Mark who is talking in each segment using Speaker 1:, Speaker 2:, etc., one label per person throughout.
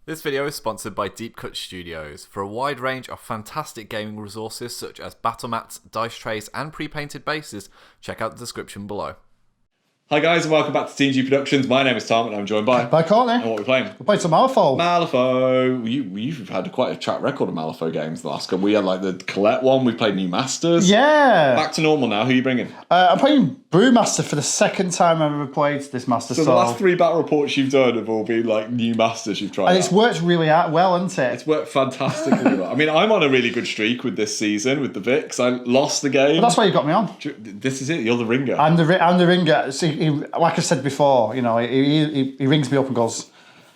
Speaker 1: This video is sponsored by Deep Cut Studios. For a wide range of fantastic gaming resources such as battle mats, dice trays and pre-painted bases, check out the description below.
Speaker 2: Hi guys and welcome back to TNG Productions. My name is Tom and I'm joined by
Speaker 3: Courtney.
Speaker 2: And what are we playing?
Speaker 3: We're playing some Malifaux.
Speaker 2: Malifaux. You've had quite a track record of Malifaux games the last couple. We had like the Colette one, we played New Masters.
Speaker 3: Yeah.
Speaker 2: Back to normal now, who are you bringing?
Speaker 3: I'm playing Brewmaster for the second time I've ever played this Master.
Speaker 2: So the last 3 battle reports you've done have all been like New Masters you've tried
Speaker 3: And
Speaker 2: out.
Speaker 3: it's worked really well, hasn't it?
Speaker 2: It's worked fantastically well. I mean, I'm on a really good streak with this season with the Vics. I lost the game.
Speaker 3: But that's why you got me on.
Speaker 2: This is it, you're the ringer.
Speaker 3: I'm the ringer. See, like I said before, you know, he rings me up and goes,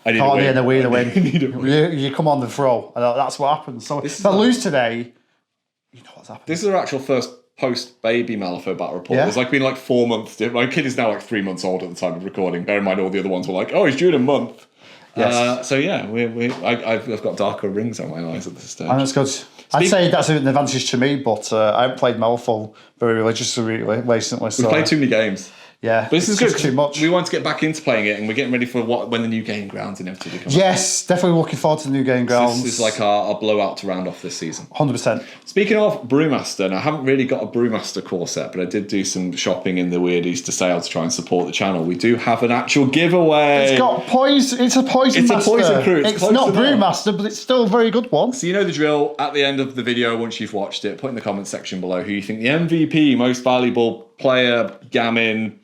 Speaker 3: Courtney and away the win. You come on the throw. And that's what happens. So if I lose today, you know what's happening.
Speaker 2: This is our actual first post-baby Malifaux battle report.
Speaker 3: Yeah.
Speaker 2: There's like been like 4 months. My kid is now like 3 months old at the time of recording. Bear in mind all the other ones were like, oh, he's due in a month.
Speaker 3: Yes.
Speaker 2: So yeah, I've got darker rings on my eyes at this stage.
Speaker 3: And that's good. I'd say that's an advantage to me, but I haven't played Malifaux very religiously recently. So.
Speaker 2: We've played too many games.
Speaker 3: Yeah,
Speaker 2: but this is good.
Speaker 3: Too much.
Speaker 2: We want to get back into playing it, and we're getting ready for when the new game grounds inevitably come.
Speaker 3: Yes, definitely looking forward to the new game grounds.
Speaker 2: So this is like our blowout to round off this season.
Speaker 3: 100%.
Speaker 2: Speaking of Brewmaster, now I haven't really got a Brewmaster core set, but I did do some shopping in the Weird Easter sale to try and support the channel. We do have an actual giveaway.
Speaker 3: It's got poison. It's a poison.
Speaker 2: It's
Speaker 3: master.
Speaker 2: a poison crew.
Speaker 3: It's not Brewmaster, but it's still a very good one.
Speaker 2: So you know the drill. At the end of the video, once you've watched it, put in the comments section below who you think the MVP, most valuable player, gammon,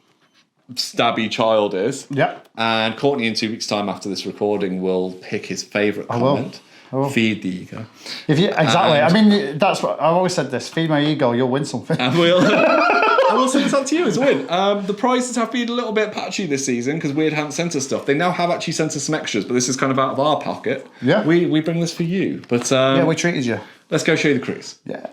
Speaker 2: stabby child is.
Speaker 3: Yep.
Speaker 2: And Courtney, in 2 weeks' time after this recording, will pick his favourite comment.
Speaker 3: I will.
Speaker 2: Feed the ego.
Speaker 3: Exactly. I mean, that's what I've always said. This feed my ego, you'll win something.
Speaker 2: And we'll send it on to you as a win. The prizes have been a little bit patchy this season because Weird hadn't sent us stuff. They now have actually sent us some extras, but this is kind of out of our pocket.
Speaker 3: Yeah.
Speaker 2: We bring this for you. But
Speaker 3: yeah, we treated you.
Speaker 2: Let's go show you the crews.
Speaker 3: Yeah.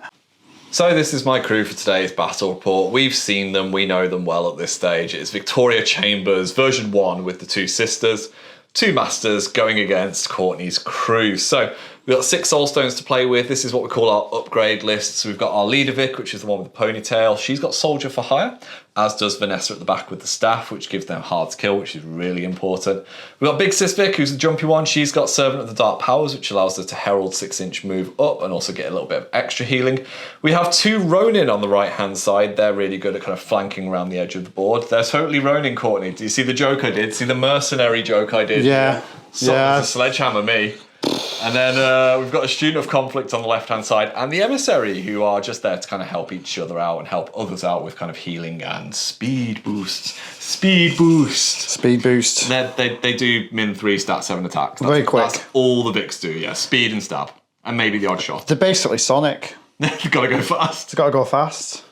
Speaker 1: So this is my crew for today's battle report. We've seen them, we know them well at this stage. It's Victoria Chambers, version 1 with the 2 sisters, 2 masters going against Courtney's crew. So we've got 6 soulstones to play with. This is what we call our upgrade list. So we've got our leader Vic, which is the one with the ponytail. She's got soldier for hire, as does Vanessa at the back with the staff, which gives them hard to kill, which is really important. We've got Big Sis Vic, who's the jumpy one. She's got Servant of the Dark Powers, which allows her to herald 6-inch move up and also get a little bit of extra healing. We have 2 Ronin on the right-hand side. They're really good at kind of flanking around the edge of the board. They're totally Ronin, Courtney. Do you see the joke I did? See the mercenary joke I did?
Speaker 3: Yeah.
Speaker 1: A sledgehammer me. And then we've got a Student of Conflict on the left-hand side and the Emissary, who are just there to kind of help each other out and help others out with kind of healing and speed boosts. Speed boost.
Speaker 3: Speed boost.
Speaker 1: They do min 3, stat 7 attacks.
Speaker 3: Very quick.
Speaker 1: That's all the Vics do, yeah. Speed and stab. And maybe the odd shot.
Speaker 3: They're basically Sonic.
Speaker 1: You've got to go fast.
Speaker 3: It's got to go fast.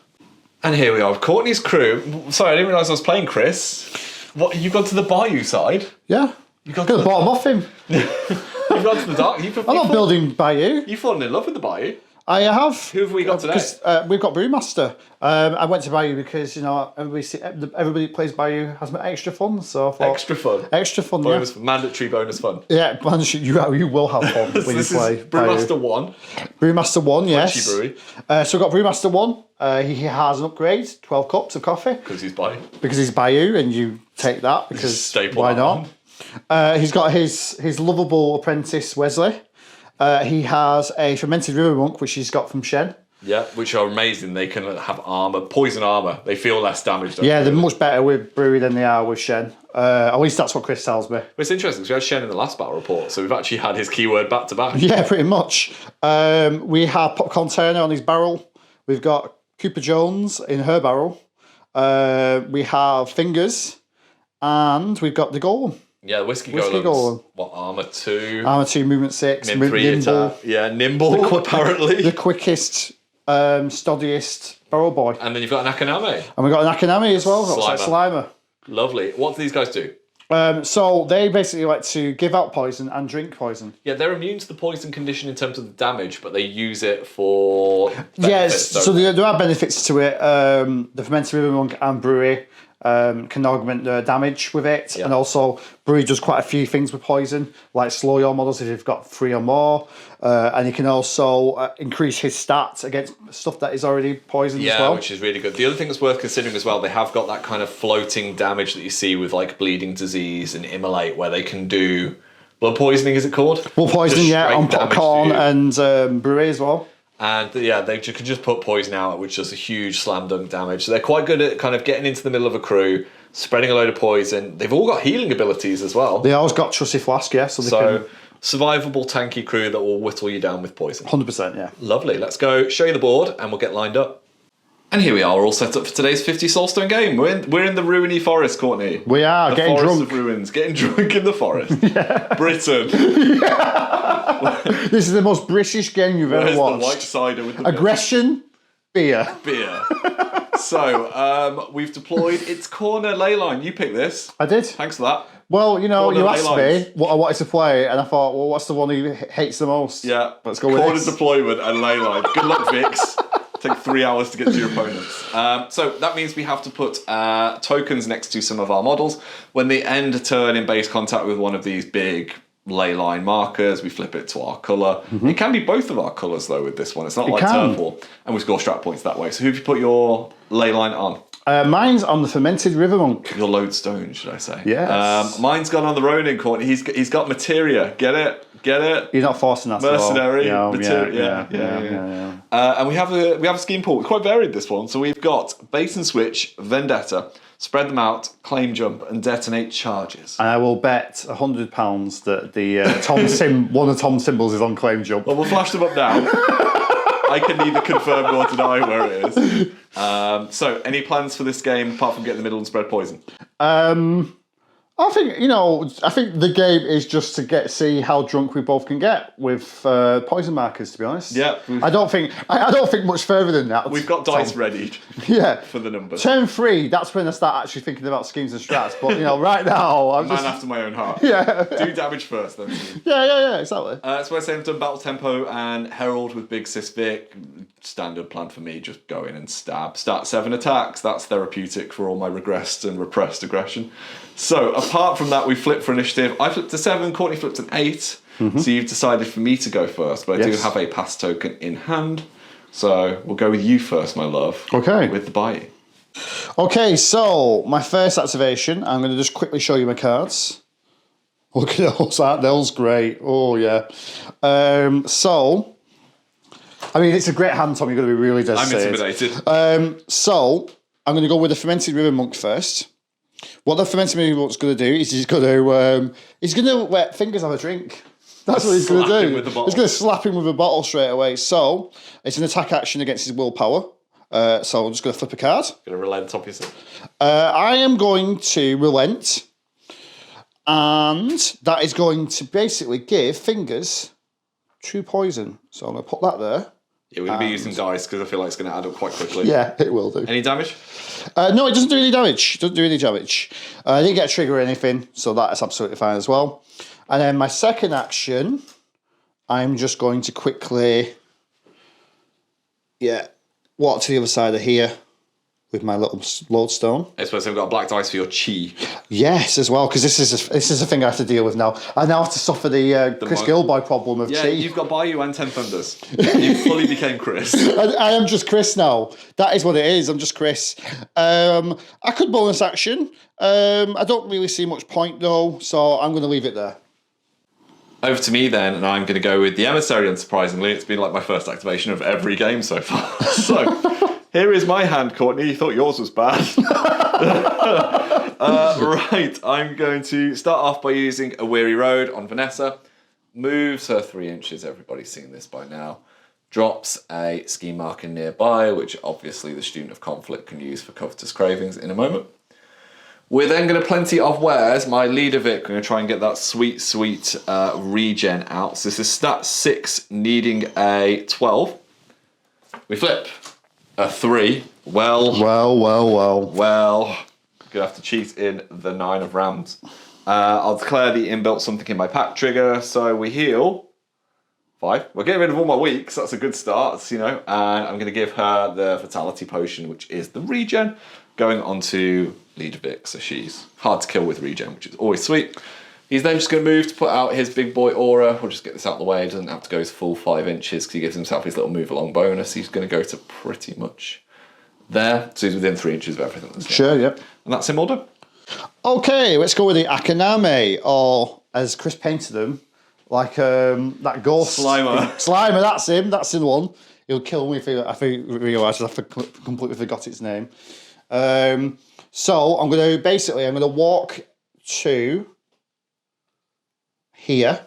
Speaker 1: And here we are, Courtney's crew. Sorry, I didn't realise I was playing Chris. What, you've gone to the Bayou side?
Speaker 3: Yeah.
Speaker 1: You've gone
Speaker 3: to the bottom off him.
Speaker 1: You've gone to the dark.
Speaker 3: I'm not building Bayou.
Speaker 1: You've fallen in love with the Bayou.
Speaker 3: I have.
Speaker 1: Who have we got today?
Speaker 3: We've got Brewmaster. I went to Bayou because, you know, everybody that plays Bayou has extra fun. So I thought,
Speaker 1: extra fun.
Speaker 3: Extra fun,
Speaker 1: bonus,
Speaker 3: yeah.
Speaker 1: Mandatory bonus fun.
Speaker 3: Yeah, you will have fun when you play
Speaker 1: Brewmaster 1.
Speaker 3: Brewmaster 1, yes.
Speaker 1: Punchy brewery.
Speaker 3: So we've got Brewmaster 1. He has an upgrade, 12 cups of coffee.
Speaker 1: Because he's Bayou.
Speaker 3: Because he's Bayou, and you take that because why not? He's got his lovable apprentice, Wesley. He has a fermented river monk, which he's got from Shen.
Speaker 1: Yeah, which are amazing. They can have armour, poison armour. They feel less damage.
Speaker 3: Yeah, they're much better with brewery than they are with Shen. At least that's what Chris tells me.
Speaker 1: But it's interesting because we had Shen in the last battle report, so we've actually had his keyword back to back.
Speaker 3: Yeah, pretty much. We have Popcorn Turner on his barrel. We've got Cooper Jones in her barrel. We have Fingers. And we've got the Golem.
Speaker 1: Yeah, Whiskey Golem. What, armour 2?
Speaker 3: Armour 2, movement 6.
Speaker 1: Min 3
Speaker 3: nimble.
Speaker 1: attack. Yeah, nimble, apparently.
Speaker 3: The quickest, stoddiest barrel boy.
Speaker 1: And then you've got an Akaname.
Speaker 3: And we've got an Akaname as well. Slimer.
Speaker 1: Lovely. What do these guys do?
Speaker 3: So they basically like to give out poison and drink poison.
Speaker 1: Yeah, they're immune to the poison condition in terms of the damage, but they use it for benefits.
Speaker 3: Yes, so there are benefits to it. The Fermented River Monk and Brewery can augment the damage with it. Yeah. And also, Brewery does quite a few things with poison, like slow your models if you've got 3 or more. And he can also increase his stats against stuff that is already poisoned as well.
Speaker 1: Yeah, which is really good. The other thing that's worth considering as well, they have got that kind of floating damage that you see with like Bleeding Disease and Immolate, where they can do Blood poisoning, is it called?
Speaker 3: Blood poisoning,
Speaker 1: Just
Speaker 3: yeah,
Speaker 1: straight
Speaker 3: on
Speaker 1: damage to
Speaker 3: popcorn
Speaker 1: you.
Speaker 3: and brewery as well.
Speaker 1: And yeah, they can just put poison out, which does a huge slam dunk damage. So they're quite good at kind of getting into the middle of a crew, spreading a load of poison. They've all got healing abilities as well.
Speaker 3: They always got trusty flask, yeah. So
Speaker 1: survivable, tanky crew that will whittle you down with poison.
Speaker 3: 100%, yeah.
Speaker 1: Lovely. Let's go show you the board and we'll get lined up. And here we are, we're all set up for today's 50 Soulstone game. We're in the ruiny forest, Courtney.
Speaker 3: We are,
Speaker 1: the
Speaker 3: getting
Speaker 1: forest
Speaker 3: drunk.
Speaker 1: of ruins, getting drunk in the forest. Britain.
Speaker 3: This is the most British game you've ever
Speaker 1: Where's
Speaker 3: watched.
Speaker 1: the white cider with the
Speaker 3: Aggression, beer.
Speaker 1: So, we've deployed its corner ley line. You picked this.
Speaker 3: I did.
Speaker 1: Thanks for that.
Speaker 3: Well, you know,
Speaker 1: Corner
Speaker 3: you
Speaker 1: ley
Speaker 3: asked
Speaker 1: lines.
Speaker 3: me what I wanted to play, and I thought, well, what's the one he hates the most?
Speaker 1: Yeah.
Speaker 3: Let's go with
Speaker 1: corner
Speaker 3: this.
Speaker 1: deployment and ley line. Good luck, Vix. Take 3 hours to get to your opponents. So that means we have to put tokens next to some of our models. When they end a turn in base contact with one of these big ley line markers, we flip it to our colour. It can be both of our colours though with this one. It's not like turn 4. And we score strat points that way. So who have you put your ley line on?
Speaker 3: Mine's on the fermented river monk.
Speaker 1: Your lodestone, should I say?
Speaker 3: Yes.
Speaker 1: Mine's gone on the Ronin, Courtney. He's got materia. Get it? Get it?
Speaker 3: You're not forcing that
Speaker 1: Mercenary.
Speaker 3: at all.
Speaker 1: Materia. Yeah. And we have a scheme pool. It's quite varied, this one. So we've got bait and switch, vendetta, spread them out, claim jump, and detonate charges.
Speaker 3: And I will bet £100 that the one of Tom's symbols is on claim jump.
Speaker 1: Well, we'll flash them up now. I can neither confirm nor deny where it is. So, any plans for this game apart from get in the middle and spread poison?
Speaker 3: I think the game is just to see how drunk we both can get with poison markers. To be honest,
Speaker 1: Yeah.
Speaker 3: I don't think much further than that.
Speaker 1: We've got dice
Speaker 3: Tom.
Speaker 1: ready
Speaker 3: Yeah,
Speaker 1: for the numbers.
Speaker 3: Turn 3. That's when I start actually thinking about schemes and strats. But right now, I'm
Speaker 1: Man
Speaker 3: just
Speaker 1: after my own heart.
Speaker 3: yeah,
Speaker 1: Do damage first, then.
Speaker 3: yeah, exactly.
Speaker 1: So I say I've done Battle Tempo and Herald with Big Sis Vic. Standard plan for me, just go in and stab. Start 7 attacks. That's therapeutic for all my regressed and repressed aggression. So apart from that, we flipped for initiative. I flipped a 7, Courtney flipped an 8. So you've decided for me to go first, but I do have a pass token in hand. So we'll go with you first, my love.
Speaker 3: Okay.
Speaker 1: With the Bayou.
Speaker 3: Okay, so my first activation, I'm going to just quickly show you my cards. Look at those, those great. Oh, yeah. So, I mean, it's a great hand, Tom. You're going to be really devastated.
Speaker 1: I'm intimidated.
Speaker 3: So, I'm going to go with the Fermented River Monk first. What the Fermented River Monk's going to do is he's going to wet fingers have a drink. That's what he's going to do. He's going to slap him with a bottle straight away. So, it's an attack action against his willpower. So I'm just going to flip a card.
Speaker 1: Going to relent, obviously.
Speaker 3: I am going to relent. And that is going to basically give Fingers 2 poison. So I'm going to put that there.
Speaker 1: Yeah, we're going to be using dice because I feel like it's going to add up quite quickly.
Speaker 3: Yeah, it will do.
Speaker 1: Any damage?
Speaker 3: No, it doesn't do any damage. I didn't get a trigger or anything, so that's absolutely fine as well. And then my second action, I'm just going to quickly, walk to the other side of here with my little lodestone.
Speaker 1: I suppose I've got a black dice for your chi.
Speaker 3: Yes, as well, because this is a thing I have to deal with now. I now have to suffer the Chris Gilboy problem of chi.
Speaker 1: Yeah, you've got Bayou and 10 Thunders. You fully became Chris.
Speaker 3: I am just Chris now. That is what it is. I'm just Chris. I could bonus action. I don't really see much point though, so I'm going to leave it there.
Speaker 1: Over to me then, and I'm going to go with the Emissary, unsurprisingly. It's been like my first activation of every game so far. So, here is my hand, Courtney. You thought yours was bad. Right, I'm going to start off by using a Weary Road on Vanessa. Moves her 3 inches, everybody's seen this by now. Drops a scheme marker nearby, which obviously the Student of Conflict can use for covetous cravings in a moment. We're then going to plenty of wares. My leader Vic, we're going to try and get that sweet regen out. So this is stat 6, needing a 12. We flip a 3. Well. Gonna have to cheat in the 9 of Rams. I'll declare the inbuilt something in my pack trigger. So we heal 5. We're getting rid of all my weaks. That's a good start, And I'm going to give her the Fatality Potion, which is the regen, going on to Leader Vic. So she's hard to kill with regen, which is always sweet. He's then just going to move to put out his big boy aura. We'll just get this out of the way. He doesn't have to go his full 5 inches because he gives himself his little move along bonus. He's going to go to pretty much there. So he's within 3 inches of everything.
Speaker 3: Sure, yep.
Speaker 1: And that's him all done.
Speaker 3: Okay, let's go with the Akaname, or as Chris painted them, like that ghost.
Speaker 2: Slimer,
Speaker 3: that's him. That's the one. He'll kill me if he realises I completely forgot its name. So I'm going to walk to here.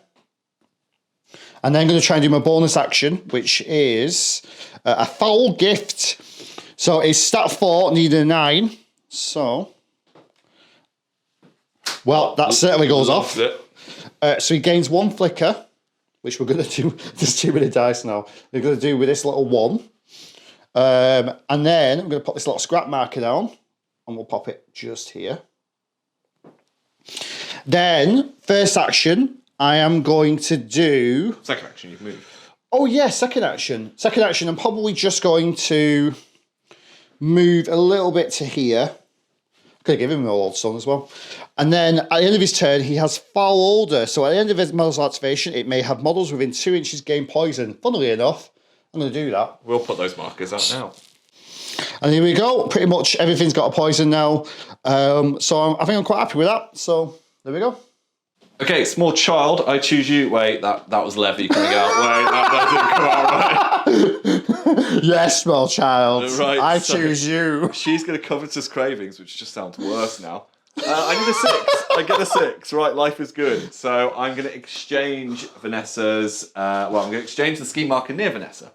Speaker 3: And then I'm going to try and do my bonus action, which is a foul gift. So it's stat 4, needing a 9. So, well, that certainly goes off. So he gains 1 flicker, which we're going to do. There's too many dice now. We're going to do with this little 1. And then I'm going to put this little scrap marker down, and we'll pop it just here. Then, first action, I am going to do...
Speaker 2: Second action, you've moved.
Speaker 3: Oh, yeah, second action. Second action, I'm probably just going to move a little bit to here. Could have given him an old son as well. And then at the end of his turn, he has foul odor. So at the end of his model's activation, it may have models within 2 inches gain poison. Funnily enough, I'm going to do that.
Speaker 2: We'll put those markers out now.
Speaker 3: And here we go. Pretty much everything's got a poison now. So I think I'm quite happy with that. So there we go.
Speaker 2: Okay, small child, I choose you. Wait, that was Levy coming out. Wait, that didn't come out right.
Speaker 3: Yes, small child.
Speaker 2: Right,
Speaker 3: I choose you.
Speaker 2: She's going to covetous cravings, which just sounds worse now. I need a 6. I get a 6. Right, life is good. So I'm going to exchange Vanessa's... I'm going to exchange the ski marker near Vanessa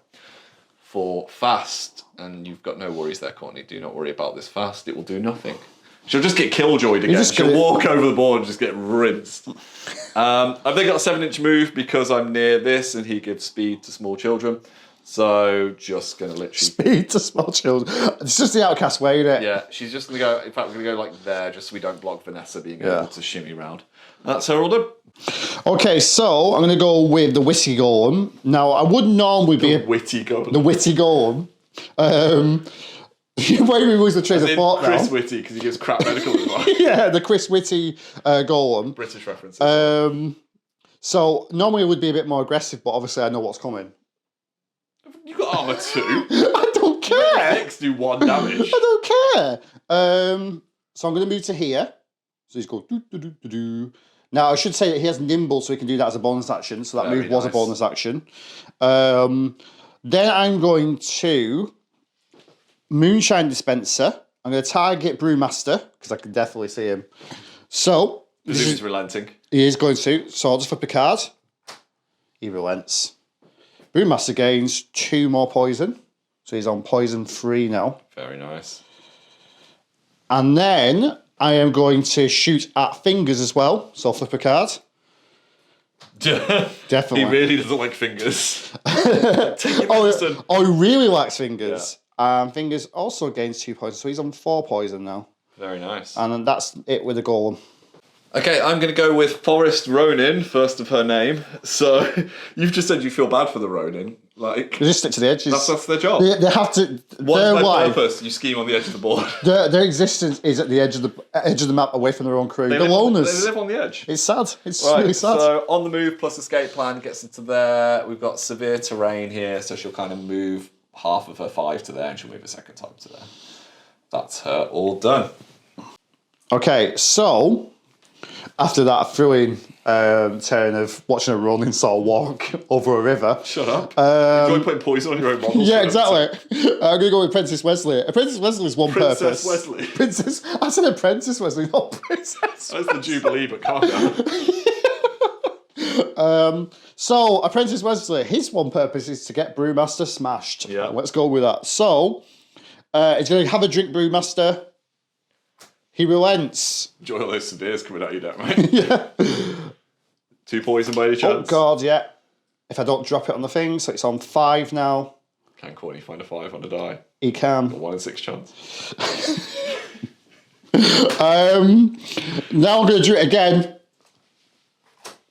Speaker 2: for fast. And you've got no worries there, Courtney. Do not worry about this fast. It will do nothing. She'll just get killjoyed again. She'll walk over the board and just get rinsed. I've then got a 7-inch move because I'm near this and he gives speed to small children. So just going to literally...
Speaker 3: Speed to small children. It's just the Outcast way, isn't it?
Speaker 2: Yeah, she's just going to go... In fact, we're going to go like there just so we don't block Vanessa being able to shimmy round. That's her all done.
Speaker 3: Okay, so I'm going to go with the Witty Golem. Now, I would normally be...
Speaker 2: Witty Golem.
Speaker 3: The Witty Golem. Why we lose the train of thought now?
Speaker 2: Chris Whitty, because he gives crap medical advice.
Speaker 3: Yeah, the Chris Whitty golem.
Speaker 2: British references.
Speaker 3: So normally it would be a bit more aggressive, but obviously I know what's coming.
Speaker 2: You got armor 2.
Speaker 3: I don't care.
Speaker 2: Next, do 1 damage.
Speaker 3: I don't care. So I'm going to move to here. So he's going do. Now I should say that he has nimble, so he can do that as a bonus action. So that move was a bonus action. Then I'm going to Moonshine Dispenser. I'm going to target Brewmaster, because I can definitely see him. So...
Speaker 2: This is relenting.
Speaker 3: He is going to. So I'll just flip a card. He relents. Brewmaster gains 2 more poison. So he's on poison 3 now.
Speaker 2: Very nice.
Speaker 3: And then I am going to shoot at Fingers as well. So I'll flip a card. Definitely.
Speaker 2: He really doesn't like Fingers.
Speaker 3: He really likes Fingers. Yeah. Fingers also gains 2 poison, so he's on 4 poison now.
Speaker 2: Very nice.
Speaker 3: And then that's it with the golem.
Speaker 2: Okay, I'm going to go with Forest Ronin, first of her name. So you've just said you feel bad for the Ronin. Like,
Speaker 3: they just stick to the edges.
Speaker 2: That's their job.
Speaker 3: They have to.
Speaker 2: What's their purpose? You scheme on the edge of the board.
Speaker 3: Their existence is at the edge of the map, away from their own crew. They're loners.
Speaker 2: They live on the edge.
Speaker 3: It's sad. It's really sad.
Speaker 2: So on the move plus escape plan gets into there. We've got severe terrain here, so she'll kind of move half of her 5 to there, and she'll move a second time to there. That's her all done.
Speaker 3: Okay, so after that thrilling turn of watching a Ronin Soul walk over a river.
Speaker 2: Shut up. Enjoy putting poison on your own models.
Speaker 3: Yeah, exactly. I'm going to go with Princess Wesley. Princess Wesley's one purpose.
Speaker 2: Wesley.
Speaker 3: I said Apprentice Wesley, not Princess.
Speaker 2: That's the Jubilee, but calm down.
Speaker 3: So, Apprentice Wesley, his one purpose is to get Brewmaster smashed.
Speaker 2: Yeah.
Speaker 3: Let's go with that. So, he's going to have a drink, Brewmaster. He relents.
Speaker 2: Enjoy all those severes coming at you, don't mate?
Speaker 3: Yeah.
Speaker 2: 2 poison by any chance?
Speaker 3: Oh, God, yeah. If I don't drop it on the thing, so it's on 5 now.
Speaker 2: Can Courtney find a 5 on a die?
Speaker 3: He can.
Speaker 2: A 1 in 6 chance.
Speaker 3: Now I'm going to do it again.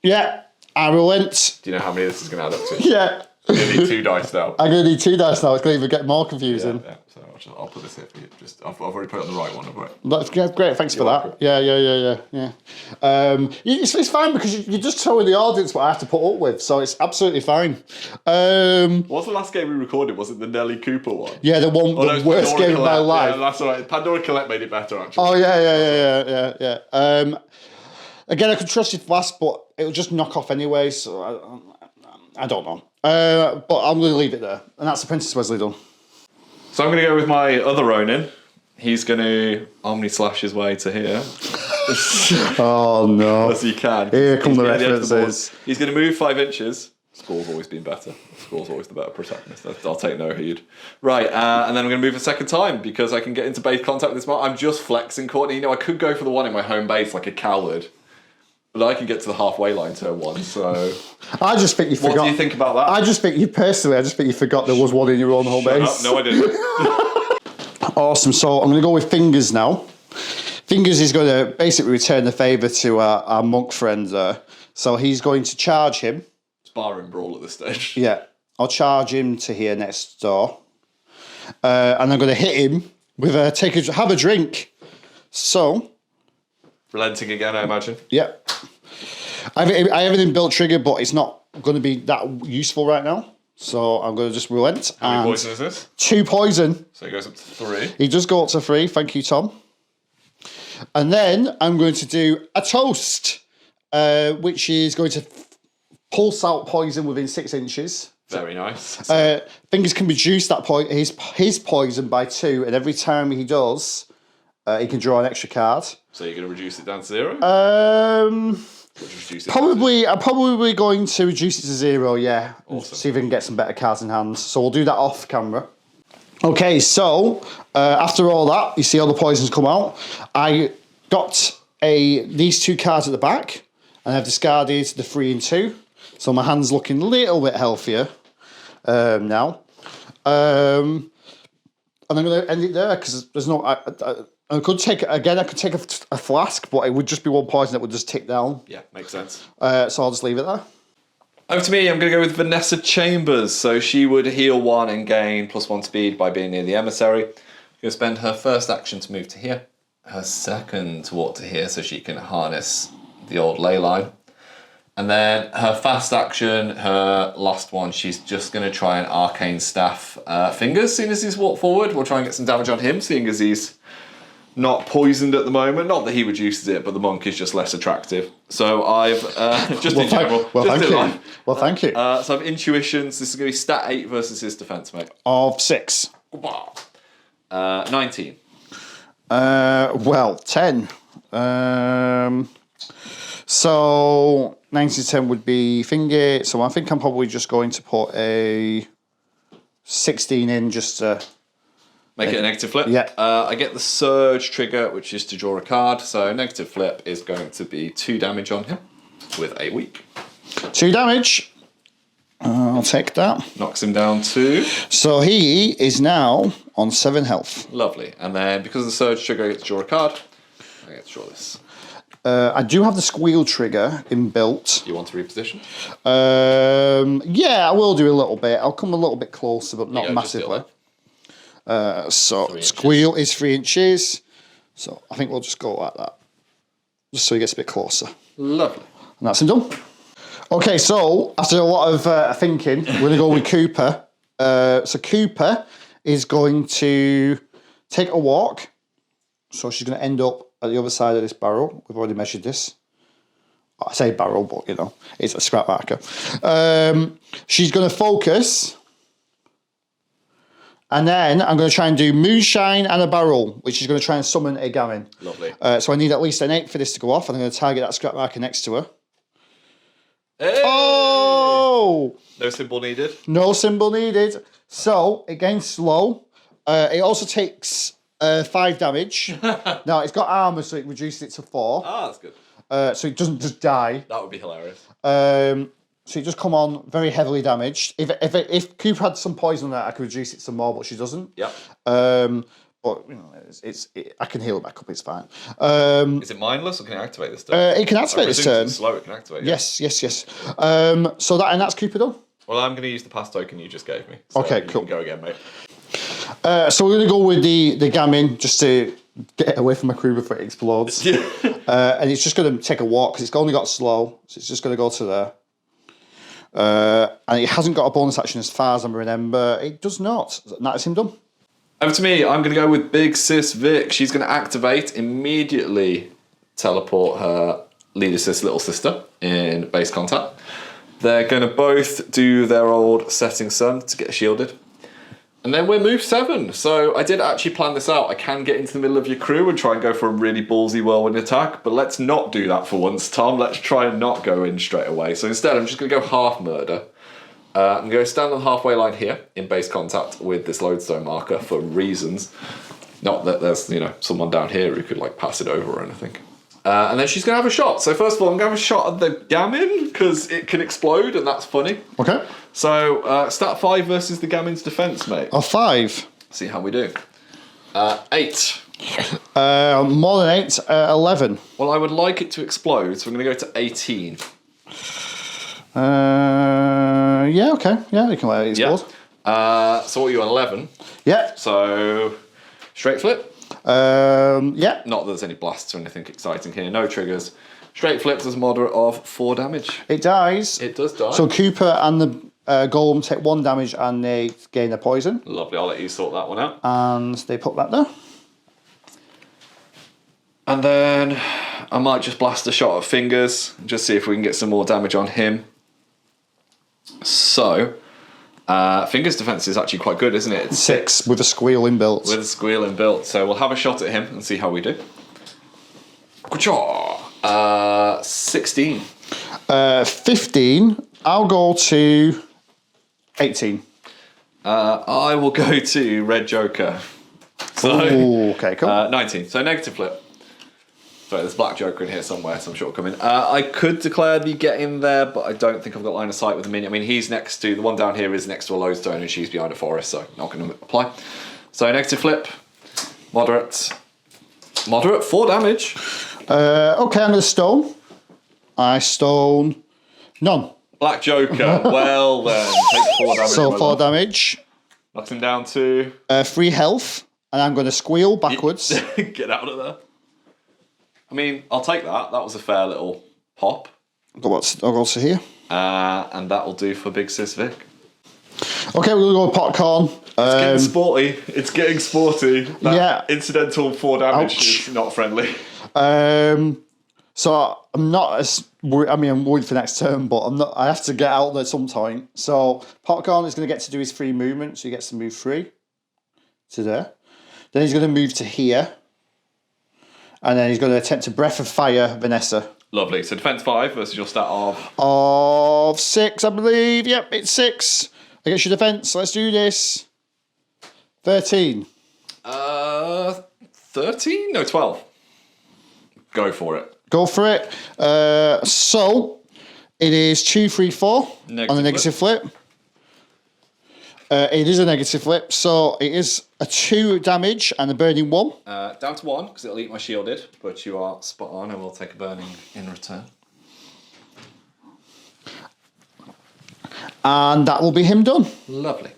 Speaker 3: Yeah, I relent.
Speaker 2: Do you know how many this is going to add up to?
Speaker 3: Yeah.
Speaker 2: You're going to need 2 dice now.
Speaker 3: I'm going to need 2 dice now. It's going to even get more confusing.
Speaker 2: Yeah. So I'll put this here for you. I've already put it on the right one, haven't I?
Speaker 3: That's great. Thanks for that. Yeah. It's fine because you're just telling the audience what I have to put up with, so it's absolutely fine.
Speaker 2: What's the last game we recorded? Was it the Nelly Cooper one?
Speaker 3: Yeah, the worst game of my life.
Speaker 2: Yeah, that's all right. Pandora Collect made it better, actually.
Speaker 3: Oh, yeah. Again, I could trust you for last, but it'll just knock off anyway, so I don't know. But I'm going to leave it there. And that's the Princess Wesley done.
Speaker 2: So I'm going to go with my other Ronin. He's going to Omni Slash his way to here.
Speaker 3: Oh, no.
Speaker 2: As he can.
Speaker 3: Here come the
Speaker 2: He's gonna
Speaker 3: references.
Speaker 2: He's going to move 5 inches. Score's always been better. Score's always the better protagonist. I'll take no heed. Right, and then I'm going to move a second time because I can get into base contact with this mark. I'm just flexing Courtney. You know, I could go for the one in my home base like a coward. But I can get to the halfway line turn 1, so...
Speaker 3: I just think you forgot...
Speaker 2: What do you think about that?
Speaker 3: I just think you forgot there was one in your own home base.
Speaker 2: No, I didn't.
Speaker 3: Awesome, so I'm going to go with Fingers now. Fingers is going to basically return the favour to our monk friend there. So he's going to charge him.
Speaker 2: Sparring brawl at this stage.
Speaker 3: Yeah, I'll charge him to here next door. And I'm going to hit him with have a drink. So...
Speaker 2: Relenting again, I imagine.
Speaker 3: Yeah. I have it in built trigger, but it's not going to be that useful right now. So I'm going to just relent.
Speaker 2: How many poison is this?
Speaker 3: 2 poison.
Speaker 2: So he goes up to 3.
Speaker 3: He does go up to 3. Thank you, Tom. And then I'm going to do a toast, which is going to pulse out poison within 6 inches.
Speaker 2: Very nice.
Speaker 3: Fingers can reduce that his poison by 2, and every time he does, he can draw an extra card.
Speaker 2: So you're going to reduce it down to 0?
Speaker 3: I'm probably going to reduce it to 0, yeah.
Speaker 2: Awesome.
Speaker 3: See if we can get some better cards in hand. So we'll do that off camera. Okay, so after all that, you see all the poisons come out. I got these 2 cards at the back, and I've discarded the 3 and 2. So my hand's looking a little bit healthier now. And I'm going to end it there because there's no... I could take a flask, but it would just be 1 poison that would just tick down.
Speaker 2: Yeah, makes sense.
Speaker 3: So I'll just leave it there.
Speaker 2: Over to me, I'm going to go with Vanessa Chambers. So she would heal 1 and gain +1 speed by being near the emissary. Going to spend her first action to move to here, her second to walk to here so she can harness the old ley line. And then her fast action, her last one, she's just going to try and arcane staff Fingers. As soon as he's walked forward, we'll try and get some damage on him, seeing as he's not poisoned at the moment. Not that he reduces it, but the monk is just less attractive. So I've, just in general,
Speaker 3: thank you. Well, thank you.
Speaker 2: So I've intuitions. This is going to be stat 8 versus his defense, mate.
Speaker 3: Of 6.
Speaker 2: 19.
Speaker 3: 10. So 19 to 10 would be finger. So I think I'm probably just going to put a 16 in just to...
Speaker 2: Make it a negative flip.
Speaker 3: Yeah.
Speaker 2: I get the surge trigger, which is to draw a card. So negative flip is going to be 2 damage on him with a weak.
Speaker 3: 2 damage. I'll take that.
Speaker 2: Knocks him down 2.
Speaker 3: So he is now on 7 health.
Speaker 2: Lovely. And then because of the surge trigger, I get to draw a card. I get to draw this.
Speaker 3: I do have the squeal trigger inbuilt.
Speaker 2: You want to reposition?
Speaker 3: Yeah, I will do a little bit. I'll come a little bit closer, but not massively. So squeal is 3 inches. So I think we'll just go like that. Just so he gets a bit closer.
Speaker 2: Lovely.
Speaker 3: And that's him done. Okay, so after a lot of thinking, we're going to go with Cooper. So Cooper is going to take a walk. So she's going to end up at the other side of this barrel. We've already measured this. I say barrel, but you know, it's a scrap marker. She's going to focus. And then I'm going to try and do Moonshine and a barrel, which is going to try and summon a Gammon.
Speaker 2: Lovely.
Speaker 3: So I need at least an 8 for this to go off. And I'm going to target that scrap marker next to her.
Speaker 2: Hey!
Speaker 3: Oh!
Speaker 2: No symbol needed.
Speaker 3: No symbol needed. So, against slow, it also takes 5 damage. Now, it's got armour, so it reduces it to 4.
Speaker 2: Ah, that's good.
Speaker 3: So it doesn't just die.
Speaker 2: That would be hilarious.
Speaker 3: So it just come on very heavily damaged. If Cooper had some poison on that, I could reduce it some more, but she doesn't.
Speaker 2: Yep.
Speaker 3: But you know, I can heal it back up. It's fine.
Speaker 2: Is it mindless or can it activate this turn?
Speaker 3: It can activate this turn.
Speaker 2: It's slow. It can activate.
Speaker 3: Yes. So that's Cooper done.
Speaker 2: Well, I'm going to use the pass token you just gave me. So
Speaker 3: Okay,
Speaker 2: you
Speaker 3: cool.
Speaker 2: Can go again, mate.
Speaker 3: So we're going to go with the Gammon just to get away from my crew before it explodes. And it's just going to take a walk because it's only got slow, so it's just going to go to there. And it hasn't got a bonus action as far as I remember. It does not. That's him done.
Speaker 2: Over to me. I'm going to go with Big Sis Vic. She's going to activate, immediately teleport her
Speaker 1: lead assist little sister in base contact. They're going to both do their old setting sun to get shielded. And then we're move 7. So I did actually plan this out. I can get into the middle of your crew and try and go for a really ballsy whirlwind attack, but let's not do that for once, Tom. Let's try and not go in straight away. So instead, I'm just going to go half murder. I'm going to stand on the halfway line here in base contact with this lodestone marker for reasons. Not that there's, someone down here who could like pass it over or anything. And then she's going to have a shot. So first of all, I'm going to have a shot at the gammon because it can explode and that's funny.
Speaker 3: Okay.
Speaker 1: So stat 5 versus the gammon's defense, mate.
Speaker 3: Oh, 5.
Speaker 1: See how we do. 8.
Speaker 3: More than 8. 11.
Speaker 1: Well, I would like it to explode, so I'm going to go to 18.
Speaker 3: Yeah, okay. Yeah, you can let it explode.
Speaker 1: Yeah. So what are you on, 11?
Speaker 3: Yeah.
Speaker 1: So straight flip.
Speaker 3: Yeah.
Speaker 1: Not that there's any blasts or anything exciting here. No triggers. Straight flip does a moderate of 4 damage.
Speaker 3: It dies.
Speaker 1: It does die.
Speaker 3: So Cooper and the golem take 1 damage and they gain their poison.
Speaker 1: Lovely. I'll let you sort that one out.
Speaker 3: And they put that there.
Speaker 1: And then I might just blast a shot at Fingers and just see if we can get some more damage on him. So, Fingers' defense is actually quite good, isn't it? It's
Speaker 3: 6 with a squeal inbuilt.
Speaker 1: With a squeal inbuilt. So we'll have a shot at him and see how we do. 16.
Speaker 3: 15. I'll go to 18.
Speaker 1: I will go to Red Joker. So,
Speaker 3: Ooh, okay, cool.
Speaker 1: 19. So negative flip. Sorry, there's Black Joker in here somewhere, so I'm sure it'll come in. I could declare the get in there, but I don't think I've got line of sight with the minion. I mean, he's next to, the one down here is next to a lodestone and she's behind a forest, so not going to apply. So negative flip, moderate, 4 damage.
Speaker 3: Okay, I'm going to stone. I stone none.
Speaker 1: Black Joker, well then, take 4 damage.
Speaker 3: So 4 damage.
Speaker 1: Knocks him down to
Speaker 3: 3 health, and I'm going to squeal backwards.
Speaker 1: Get out of there. I mean, I'll take that. That was a fair little pop.
Speaker 3: I'll go to here.
Speaker 1: And that'll do for Big Sis Vic.
Speaker 3: Okay, we're going to go with popcorn.
Speaker 1: It's getting sporty. It's getting sporty. That
Speaker 3: yeah.
Speaker 1: incidental 4 damage
Speaker 3: Ouch.
Speaker 1: is not friendly.
Speaker 3: So I'm not as worried. I mean, I'm worried for next turn, but I'm not. I have to get out there at some point. So popcorn is going to get to do his free movement, so he gets to move 3 to there. Then he's going to move to here, and then he's going to attempt to breath of fire Vanessa.
Speaker 1: Lovely. So defense 5 versus your stat of
Speaker 3: 6, I believe. Yep, it's 6 against your defense. Let's do this. 13.
Speaker 1: 13? No, 12. Go for it.
Speaker 3: Go for it. So it is 2, 3, 4 on the negative flip. It is a negative flip, so it is a 2 damage and a burning 1.
Speaker 1: Down to 1 because it'll eat my shielded, but you are spot on and we'll take a burning in return.
Speaker 3: And that will be him done.
Speaker 1: Lovely.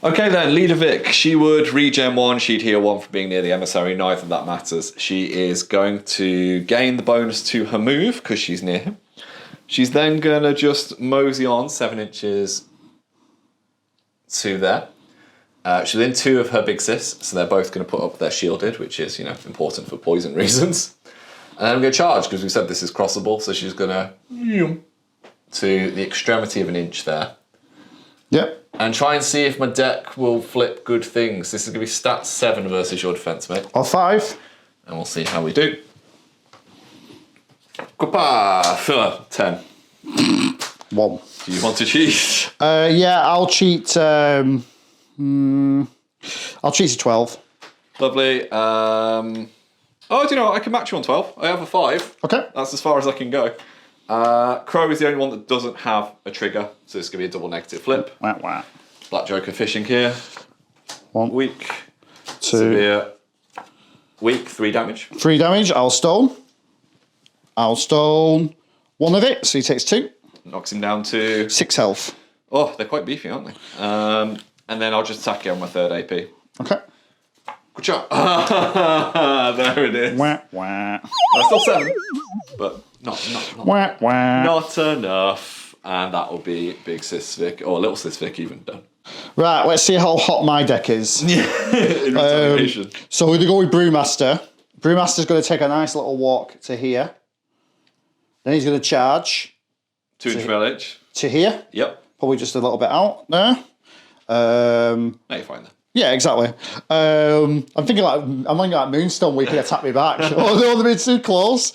Speaker 1: Okay then, Leader Vic. She would regen 1, she'd heal 1 for being near the emissary. Neither of that matters. She is going to gain the bonus to her move because she's near him. She's then going to just mosey on 7 inches to there. She's within 2 of her big sis, so they're both going to put up their shielded, which is, important for poison reasons. And then I'm going to charge because we said this is crossable, so she's going to the extremity of 1 inch there.
Speaker 3: Yep.
Speaker 1: And try and see if my deck will flip good things. This is going to be stat 7 versus your defense, mate.
Speaker 3: Or 5.
Speaker 1: And we'll see how we do. Goodbye. 10.
Speaker 3: 1.
Speaker 1: Do you want to cheat?
Speaker 3: Yeah, I'll cheat. I'll cheat to 12.
Speaker 1: Lovely. Oh, do you know what? I can match you on 12. I have a 5.
Speaker 3: Okay.
Speaker 1: That's as far as I can go. Crow is the only one that doesn't have a trigger, so it's going to be a double negative flip.
Speaker 3: Wah, wah.
Speaker 1: Black Joker fishing here.
Speaker 3: 1.
Speaker 1: Weak.
Speaker 3: 2.
Speaker 1: Severe. Weak, 3 damage.
Speaker 3: 3 damage. I'll stone. 1 of it, so he takes 2.
Speaker 1: Knocks him down to
Speaker 3: 6 health.
Speaker 1: Oh, they're quite beefy, aren't they? And then I'll just attack you on my 3rd AP.
Speaker 3: Okay.
Speaker 1: Good job. There it is.
Speaker 3: Wah, wah.
Speaker 1: That's still 7, but not
Speaker 3: Wah, wah.
Speaker 1: not enough. And that will be Big Sis Vic, or Little Sis Vic even done.
Speaker 3: Right, let's see how hot my deck is.
Speaker 1: In retaliation.
Speaker 3: So we're going to go with Brewmaster. Brewmaster's going to take a nice little walk to here. Then he's going to charge
Speaker 2: 200 millage.
Speaker 3: to here.
Speaker 2: Yep.
Speaker 3: Probably just a little bit out there.
Speaker 2: No, you're fine there.
Speaker 3: Yeah, exactly. I'm thinking like Moonstone where he can attack me back. Oh, they want to be too close.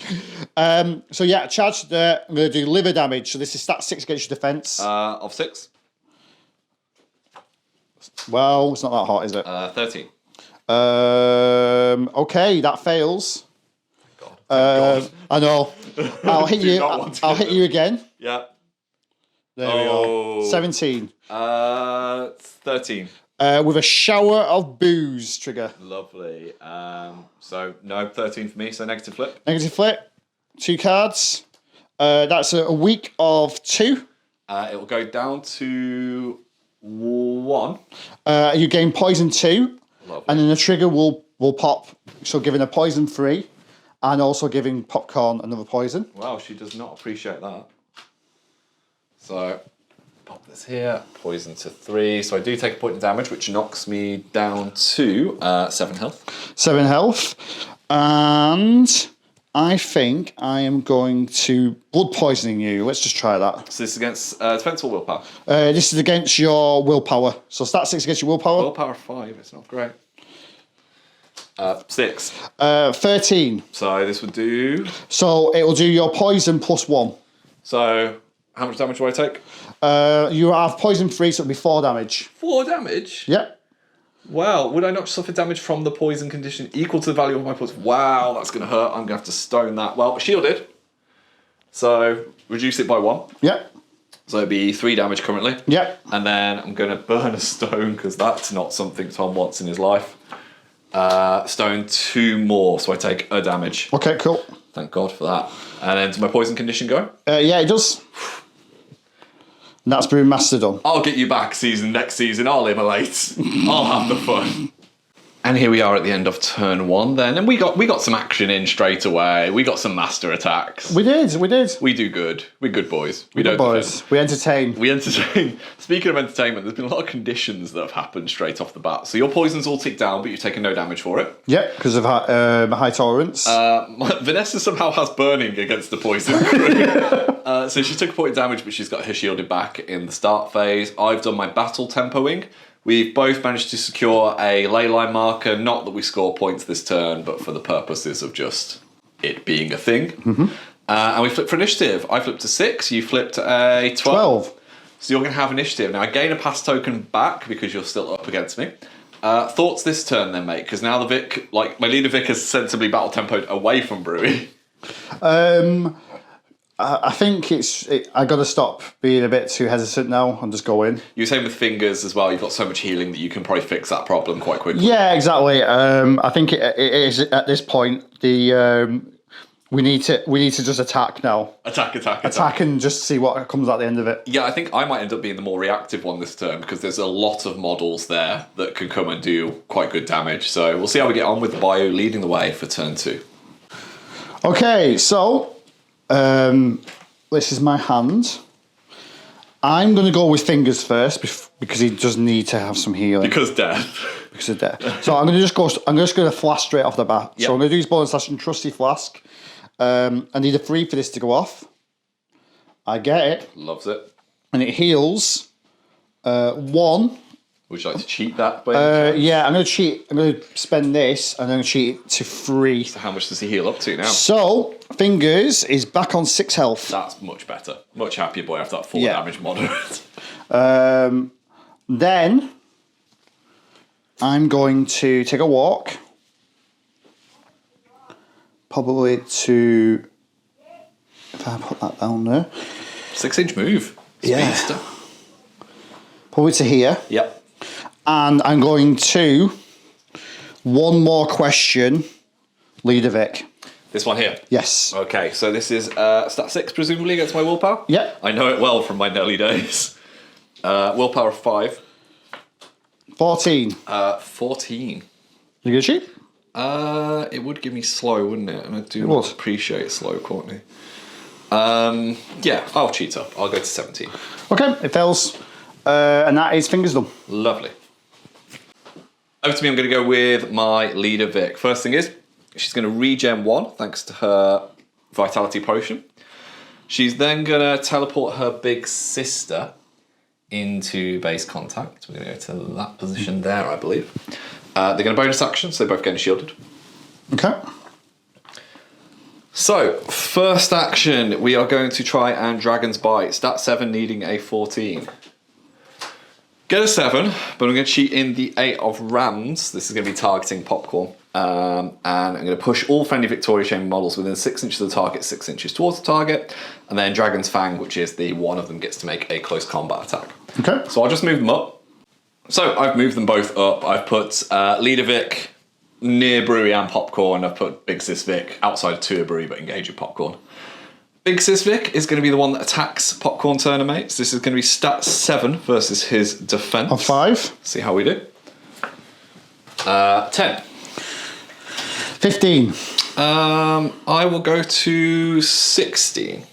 Speaker 3: So yeah, charge there. I'm going to do liver damage. So this is stat 6 against your defense.
Speaker 2: Of 6.
Speaker 3: Well, it's not that hot, is it?
Speaker 2: 13.
Speaker 3: Okay, that fails.
Speaker 2: God.
Speaker 3: I know. I'll hit you.
Speaker 2: not want to
Speaker 3: I'll
Speaker 2: get
Speaker 3: hit you again.
Speaker 2: Yeah.
Speaker 3: There we go. 17.
Speaker 2: 13.
Speaker 3: With a shower of booze trigger.
Speaker 2: Lovely. So no 13 for me. So negative flip.
Speaker 3: Negative flip. 2 cards. That's a week of 2.
Speaker 2: It will go down to 1.
Speaker 3: You gain poison 2.
Speaker 2: Lovely.
Speaker 3: And then the trigger will pop. So giving a poison 3. And also giving Popcorn another poison.
Speaker 2: Wow, she does not appreciate that. So pop this here. Poison to 3. So I do take a point of damage, which knocks me down to 7 health.
Speaker 3: 7 health. And I think I am going to blood poisoning you. Let's just try that.
Speaker 2: So this is against defense or willpower?
Speaker 3: This is against your willpower. So stat 6 against your willpower.
Speaker 2: Willpower 5. It's not great. 6.
Speaker 3: 13.
Speaker 2: So this would do.
Speaker 3: So it will do your poison plus 1.
Speaker 2: So how much damage do I take?
Speaker 3: You have poison 3, so it'll be 4 damage.
Speaker 2: 4 damage?
Speaker 3: Yep.
Speaker 2: Wow, would I not suffer damage from the poison condition equal to the value of my poison? Wow, that's going to hurt. I'm going to have to stone that. Well, shielded. So reduce it by 1.
Speaker 3: Yep.
Speaker 2: So it'd be 3 damage currently.
Speaker 3: Yep.
Speaker 2: And then I'm going to burn a stone because that's not something Tom wants in his life. Stone 2 more, so I take a damage.
Speaker 3: Okay, cool.
Speaker 2: Thank God for that. And then does my poison condition go?
Speaker 3: Yeah, it does. And that's Brewmaster done.
Speaker 2: I'll get you back next season. I'll immolate. I'll have the fun. And here we are at the end of turn 1 then. And we got some action in straight away. We got some master attacks.
Speaker 3: We did.
Speaker 2: We do good. We're good boys. We don't
Speaker 3: boys.
Speaker 2: defend.
Speaker 3: We entertain.
Speaker 2: We entertain. Speaking of entertainment, there's been a lot of conditions that have happened straight off the bat. So your poison's all ticked down, but you've taken no damage for it.
Speaker 3: Yep, because of high tolerance.
Speaker 2: Vanessa somehow has burning against the poison. So she took a point of damage, but she's got her shielded back in the start phase. I've done my battle tempoing. We've both managed to secure a ley line marker, not that we score points this turn, but for the purposes of just it being a thing.
Speaker 3: Mm-hmm.
Speaker 2: And we flipped for initiative. I flipped a 6, you flipped a 12. So you're going to have initiative. Now I gain a pass token back because you're still up against me. Thoughts this turn then, mate? Because now the Vic, like my leader Vic has sensibly battle tempoed away from Brewy.
Speaker 3: I think I got to stop being a bit too hesitant now and just go in.
Speaker 2: You're saying with fingers as well, you've got so much healing that you can probably fix that problem quite quickly.
Speaker 3: Yeah, exactly. I think it is at this point we need to just attack now. Attack and just see what comes at the end of it.
Speaker 2: Yeah, I think I might end up being the more reactive one this turn because there's a lot of models there that can come and do quite good damage. So we'll see how we get on with the Bayou leading the way for turn 2.
Speaker 3: Okay, so this is my hand. I'm going to go with fingers first because he does need to have some healing.
Speaker 2: Because death.
Speaker 3: Because of death. So I'm just going to flask straight off the bat.
Speaker 2: Yep.
Speaker 3: So I'm going to do his bonus action, Trusty Flask. I need a 3 for this to go off. I get it.
Speaker 2: Loves it.
Speaker 3: And it heals 1.
Speaker 2: Would you like to cheat that?
Speaker 3: Yeah, I'm going to cheat. I'm going to spend this and I'm going to cheat it to 3.
Speaker 2: So how much does he heal up to now?
Speaker 3: So, Fingers is back on 6 health.
Speaker 2: That's much better. Much happier boy after that 4 damage moderate.
Speaker 3: Then, I'm going to take a walk. Probably to... If I put that down there.
Speaker 2: 6-inch move.
Speaker 3: Yeah.
Speaker 2: Speedster.
Speaker 3: Probably to here.
Speaker 2: Yep.
Speaker 3: And I'm going to... One more question. Ludovic.
Speaker 2: This one here?
Speaker 3: Yes.
Speaker 2: Okay, so this is stat 6 presumably against my willpower?
Speaker 3: Yep.
Speaker 2: I know it well from my early days. Willpower 5.
Speaker 3: 14.
Speaker 2: 14.
Speaker 3: You gonna shoot?
Speaker 2: It would give me slow, wouldn't it? And I do not appreciate slow, Courtney. Yeah, I'll cheat up. I'll go to 17.
Speaker 3: Okay, it fails. And that is Fingers done.
Speaker 2: Lovely. Over to me, I'm going to go with my leader, Vic. First thing is, she's going to regen 1, thanks to her Vitality Potion.
Speaker 1: She's then going to teleport her big sister into base contact. We're going to go to that position there, I believe. They're going to bonus action, so they're both getting shielded.
Speaker 3: Okay.
Speaker 1: So, first action, we are going to try and Dragon's Bite. Stat 7 needing a 14. Get a 7, but I'm going to cheat in the 8 of Rams. This is going to be targeting Popcorn. And I'm going to push all friendly Victoria Chamber models within 6 inches of the target, 6 inches towards the target. And then Dragon's Fang, which is the one of them gets to make a close combat attack.
Speaker 3: Okay.
Speaker 1: So I'll just move them up. So I've moved them both up. I've put Leader Vic near Brewy and Popcorn. I've put Big Sis Vic outside of 2 of Brewy, but engage with Popcorn. Big Sis Vic is going to be the one that attacks Popcorn turner mates. This is going to be stat 7 versus his defense.
Speaker 3: Of 5.
Speaker 1: See how we do. 10.
Speaker 3: 15.
Speaker 1: I will go to 16.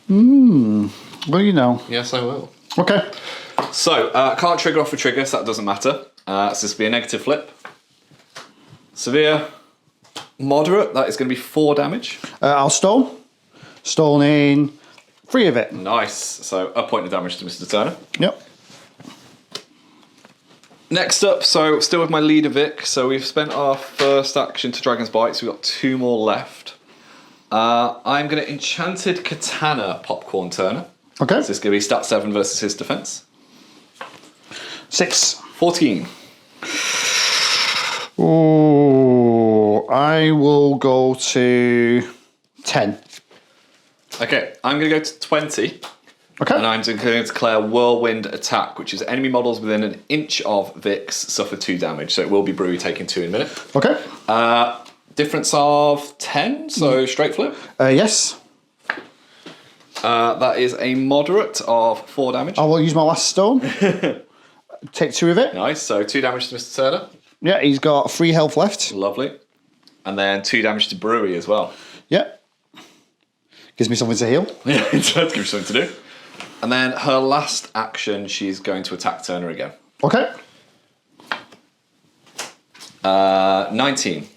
Speaker 3: Well, you know.
Speaker 1: Yes, I will.
Speaker 3: Okay.
Speaker 1: So, can't trigger off a trigger, so that doesn't matter. So this will be a negative flip. Severe. Moderate, that is going to be 4 damage.
Speaker 3: I'll stone. Stoning 3 of it.
Speaker 1: Nice. So, a point of damage to Mr. Turner.
Speaker 3: Yep.
Speaker 1: Next up, so still with my leader Vic. So we've spent our first action to Dragon's Bite, so we've got 2 more left. I'm going to Enchanted Katana Popcorn Turner.
Speaker 3: Okay.
Speaker 1: So this is going to be stat 7 versus his defense.
Speaker 3: 6.
Speaker 1: 14.
Speaker 3: Oh, I will go to 10.
Speaker 1: Okay, I'm going to go to 20.
Speaker 3: Okay.
Speaker 1: And I'm going to declare Whirlwind Attack, which is enemy models within an inch of Vix suffer 2 damage. So it will be Brewy taking 2 in a minute.
Speaker 3: Okay.
Speaker 1: Difference of 10, so straight flip.
Speaker 3: Yes.
Speaker 1: That is a moderate of 4 damage.
Speaker 3: I will use my last stone. Take 2 of it.
Speaker 1: Nice, so 2 damage to Mr. Turner.
Speaker 3: Yeah, he's got 3 health left.
Speaker 1: Lovely. And then 2 damage to Brewy as well.
Speaker 3: Yeah. Gives me something to heal.
Speaker 1: Yeah, it does give you something to do. And then her last action, she's going to attack Turner again.
Speaker 3: Okay.
Speaker 1: 19.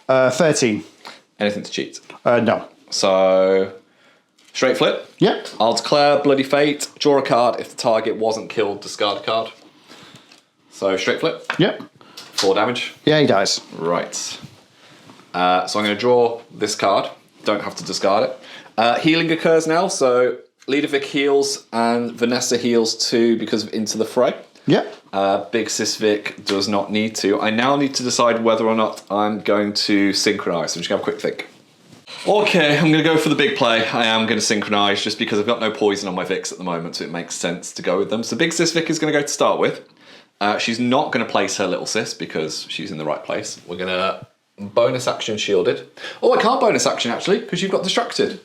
Speaker 3: 13.
Speaker 1: Anything to cheat.
Speaker 3: No.
Speaker 1: So, straight flip.
Speaker 3: Yep.
Speaker 1: I'll declare Bloody Fate, draw a card. If the target wasn't killed, discard a card. So, straight flip.
Speaker 3: Yep.
Speaker 1: 4 damage.
Speaker 3: Yeah, he dies.
Speaker 1: Right. So I'm going to draw this card. Don't have to discard it. Healing occurs now, so Leader Vic heals and Vanessa heals too because of Into the Fray.
Speaker 3: Yep.
Speaker 1: Big Sis Vic does not need to. I now need to decide whether or not I'm going to synchronise. So I'm just going to have a quick think. Okay, I'm going to go for the big play. I am going to synchronise just because I've got no poison on my Vics at the moment, so it makes sense to go with them. So Big Sis Vic is going to go to start with. She's not going to place her little sis because she's in the right place. We're going to bonus action shielded. Oh, I can't bonus action actually because you've got distracted.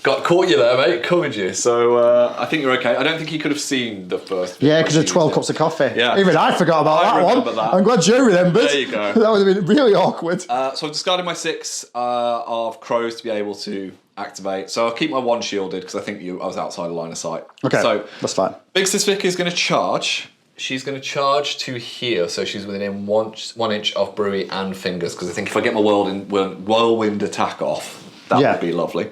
Speaker 1: Caught you there, mate. Covered you. So I think you're okay. I don't think he could have seen the first.
Speaker 3: Yeah, because of 12 cups of coffee.
Speaker 1: Yeah.
Speaker 3: Even I forgot about
Speaker 1: I
Speaker 3: that one.
Speaker 1: remember that.
Speaker 3: I'm glad Joe remembered.
Speaker 1: There you go.
Speaker 3: That would have been really awkward.
Speaker 1: So I've discarded my 6 of crows to be able to activate. So I'll keep my 1 shielded because I think I was outside of line of sight.
Speaker 3: Okay,
Speaker 1: So
Speaker 3: that's fine.
Speaker 1: Big Sis Vic is going to charge. She's going to charge to here, so she's within 1 inch of Brewy and Fingers, because I think if I get my whirlwind attack off, that would be lovely.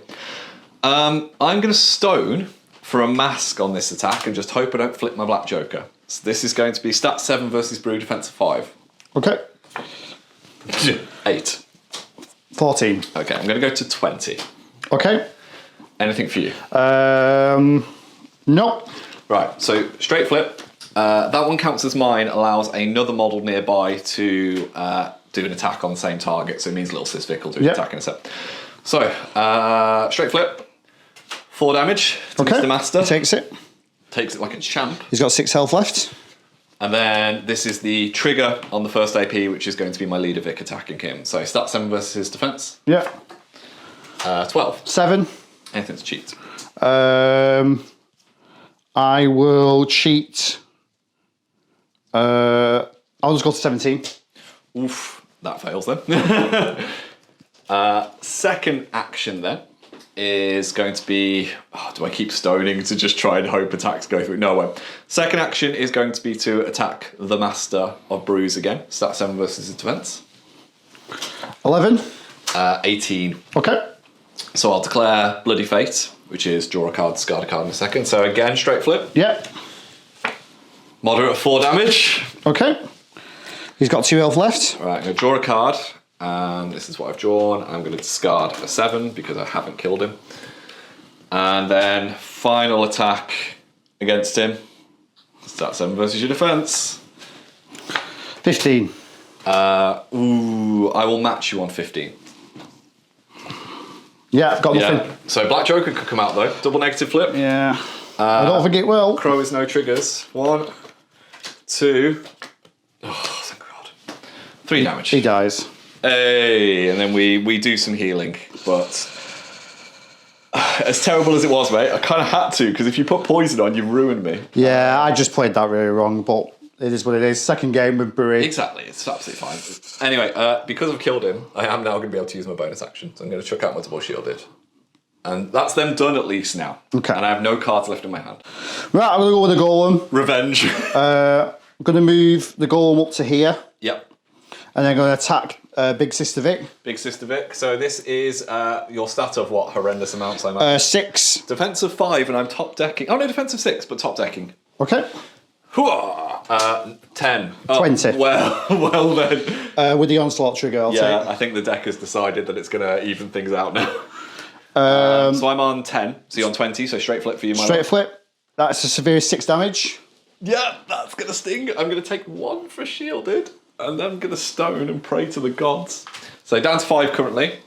Speaker 1: I'm going to stone for a mask on this attack and just hope I don't flip my Black Joker. So this is going to be stat 7 versus Brewy defense of 5.
Speaker 3: Okay.
Speaker 1: 8.
Speaker 3: 14.
Speaker 1: Okay, I'm going to go to 20.
Speaker 3: Okay.
Speaker 1: Anything for you?
Speaker 3: Nope.
Speaker 1: Right, so straight flip. That one counts as mine, allows another model nearby to do an attack on the same target, so it means Little Sis Vic will do an attack in a sec. So, straight flip, 4 damage to Mr. Master.
Speaker 3: He takes it.
Speaker 1: Takes it like a champ.
Speaker 3: He's got 6 health left.
Speaker 1: And then this is the trigger on the first AP, which is going to be my Leader Vic attacking him. So, stat 7 versus his defense.
Speaker 3: Yeah.
Speaker 1: 12.
Speaker 3: 7.
Speaker 1: Anything to cheat.
Speaker 3: I will cheat. I'll just go to 17.
Speaker 1: Oof, that fails then. Second action then is going to be... Oh, do I keep stoning to just try and hope attacks go through? No, I won't. Second action is going to be to attack the Master of Brews again. Stat 7 versus his defense.
Speaker 3: 11.
Speaker 1: 18.
Speaker 3: Okay.
Speaker 1: So I'll declare Bloody Fate, which is draw a card, discard a card in a second. So again, straight flip.
Speaker 3: Yep.
Speaker 1: Moderate 4 damage.
Speaker 3: Okay. He's got 2 health left.
Speaker 1: All right, I'm going to draw a card, and this is what I've drawn. I'm going to discard a 7 because I haven't killed him. And then final attack against him. Stat 7 versus your defense.
Speaker 3: 15.
Speaker 1: I will match you on 15.
Speaker 3: Yeah, I've got nothing.
Speaker 1: Yeah. So Black Joker could come out though. Double negative flip.
Speaker 3: Yeah. I don't think it will.
Speaker 1: Crow is no triggers. 1, 2. Oh, thank God. 3 damage.
Speaker 3: He dies.
Speaker 1: Hey, and then we do some healing, but as terrible as it was, mate, I kind of had to because if you put poison on, you ruined me.
Speaker 3: Yeah, I just played that really wrong, but it is what it is. Second game with Brewery.
Speaker 1: Exactly, it's absolutely fine. Anyway, because I've killed him, I am now going to be able to use my bonus action. So I'm going to chuck out my double shielded. And that's them done at least now.
Speaker 3: Okay.
Speaker 1: And I have no cards left in my hand.
Speaker 3: Right, I'm going to go with the golem.
Speaker 1: Revenge.
Speaker 3: I'm going to move the golem up to here.
Speaker 1: Yep.
Speaker 3: And then going to attack Big Sister Vic.
Speaker 1: Big Sister Vic. So this is your stat of what horrendous amounts I imagine?
Speaker 3: 6.
Speaker 1: Defense of 5 and I'm top decking. Oh no, defense of 6, but top decking.
Speaker 3: Okay.
Speaker 1: 10.
Speaker 3: 20.
Speaker 1: Well then.
Speaker 3: With the onslaught trigger, I'll take.
Speaker 1: I think the deck has decided that it's going to even things out now. So I'm on 10, so you're on 20, so straight flip for you, my
Speaker 3: Straight
Speaker 1: love.
Speaker 3: flip. That's a severe 6 damage.
Speaker 1: Yeah, that's going to sting. I'm going to take 1 for shielded, and then I'm going to stone and pray to the gods. So down to 5 currently.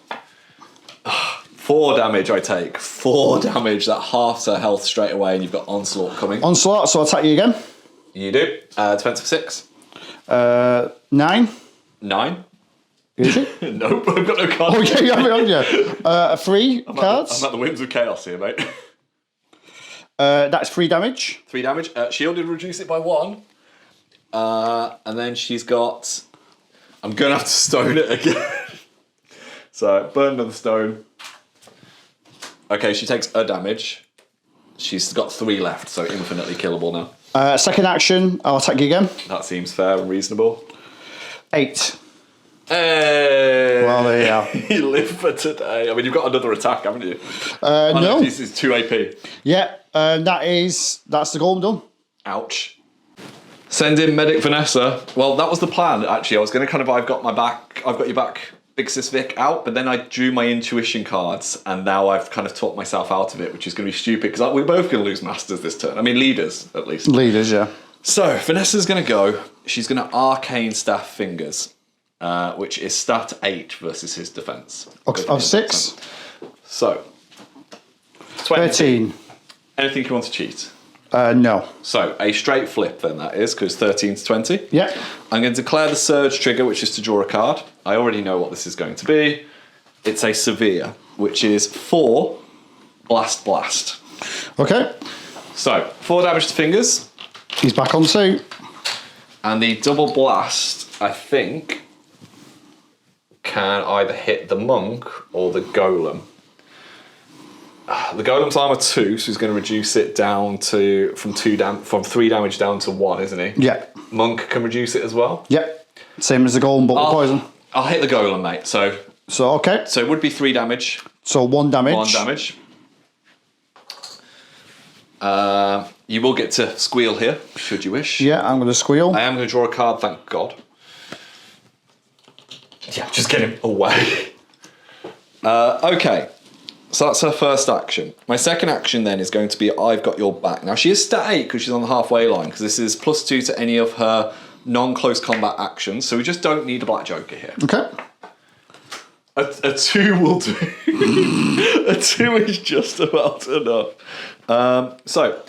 Speaker 1: 4 damage I take. 4 damage, that halves her health straight away, and you've got onslaught coming.
Speaker 3: Onslaught, so I'll attack you again.
Speaker 1: You do. Defense of 6.
Speaker 3: 9.
Speaker 1: 9.
Speaker 3: Is it?
Speaker 1: Nope, I've got no cards.
Speaker 3: Oh, yeah, you have it on you. 3 cards.
Speaker 1: I'm at the whims of chaos here, mate.
Speaker 3: That's 3 damage.
Speaker 1: 3 damage. Shielded, reduce it by 1. And then she's got... I'm going to have to stone it again. So, burn another stone. Okay, she takes a damage. She's got 3 left, so infinitely killable now.
Speaker 3: Second action, I'll attack you again.
Speaker 1: That seems fair and reasonable.
Speaker 3: 8.
Speaker 1: Hey!
Speaker 3: Well, there you are.
Speaker 1: You live for today. I mean, you've got another attack, haven't you?
Speaker 3: No.
Speaker 1: This is 2 AP.
Speaker 3: Yeah, that's the golem done.
Speaker 1: Ouch. Send in Medic Vanessa. Well, that was the plan, actually. I was going to I've got your back, Big Sis Vic out, but then I drew my intuition cards, and now I've kind of talked myself out of it, which is going to be stupid, because we're both going to lose masters this turn. I mean, leaders, at least.
Speaker 3: Leaders, yeah.
Speaker 1: So, Vanessa's going to go. She's going to Arcane Staff Fingers, which is stat 8 versus his defense.
Speaker 3: Of 6?
Speaker 1: So, 20.
Speaker 3: 13.
Speaker 1: Anything you want to cheat?
Speaker 3: No.
Speaker 1: So, a straight flip then that is, because 13 to 20.
Speaker 3: Yeah.
Speaker 1: I'm going to declare the Surge trigger, which is to draw a card. I already know what this is going to be. It's a Severe, which is 4 Blast.
Speaker 3: Okay.
Speaker 1: So, 4 damage to fingers.
Speaker 3: He's back on 2.
Speaker 1: And the double blast, I think, can either hit the monk or the golem. The golem's armor 2, so he's going to reduce it down to from 3 damage down to 1, isn't he?
Speaker 3: Yeah.
Speaker 1: Monk can reduce it as well.
Speaker 3: Yep. Same as the golem, but with poison.
Speaker 1: I'll hit the golem, mate. So
Speaker 3: okay.
Speaker 1: it would be 3 damage.
Speaker 3: So 1 damage.
Speaker 1: 1 damage. You will get to squeal here, should you wish.
Speaker 3: Yeah, I'm going to squeal.
Speaker 1: I am going to draw a card, thank God. Yeah, just get him away. Okay. So that's her first action. My second action then is going to be I've got your back. Now she is stat 8 because she's on the halfway line because this is +2 to any of her non-close combat actions. So we just don't need a Black Joker here.
Speaker 3: Okay.
Speaker 1: A 2 will do. A 2 is just about enough. So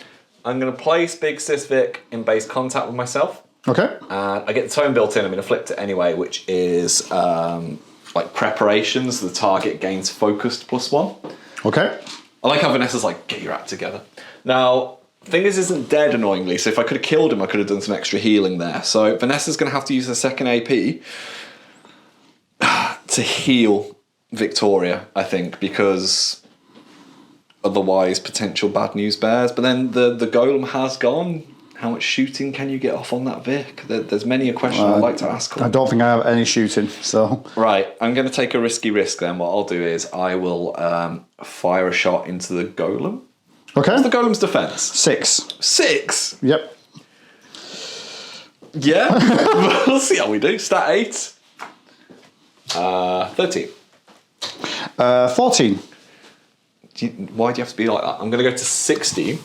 Speaker 1: I'm going to place Big Sis Vic in base contact with myself.
Speaker 3: Okay.
Speaker 1: And I get the tone built in. I'm going to flip it anyway, which is like preparations. The target gains focused +1.
Speaker 3: Okay.
Speaker 1: I like how Vanessa's like, get your act together. Now, Fingers isn't dead, annoyingly, so if I could have killed him, I could have done some extra healing there. So Vanessa's going to have to use her second AP to heal Victoria, I think, because otherwise potential bad news bears. But then the golem has gone.
Speaker 2: How much shooting can you get off on that Vic? There's many a question I'd like to ask.
Speaker 3: I don't think I have any shooting, so...
Speaker 2: Right, I'm going to take a risky risk then. What I'll do is I will fire a shot into the golem.
Speaker 3: Okay.
Speaker 2: What's the golem's defense?
Speaker 3: 6.
Speaker 2: 6?
Speaker 3: Yep.
Speaker 2: Yeah, we'll see how we do. Stat 8. 13.
Speaker 3: 14.
Speaker 2: Why do you have to be like that? I'm going to go to 16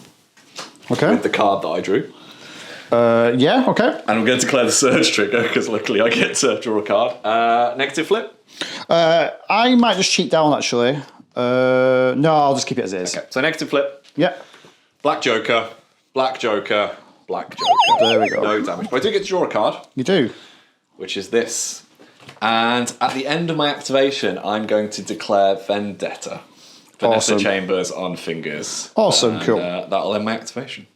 Speaker 3: Okay.
Speaker 2: with the card that I drew.
Speaker 3: Yeah, okay.
Speaker 2: And I'm going to declare the surge trigger because luckily I get to draw a card. Negative flip.
Speaker 3: I might just cheat down, actually. No, I'll just keep it as is.
Speaker 2: Okay, so negative flip.
Speaker 3: Yeah.
Speaker 2: Black Joker, Black Joker, Black Joker.
Speaker 3: There we go.
Speaker 2: No damage. But I do get to draw a card,
Speaker 3: You do.
Speaker 2: which is this. And at the end of my activation, I'm going to declare Vendetta. Vanessa
Speaker 3: Awesome.
Speaker 2: Chambers on fingers.
Speaker 3: Awesome,
Speaker 2: And,
Speaker 3: cool.
Speaker 2: That'll end my activation.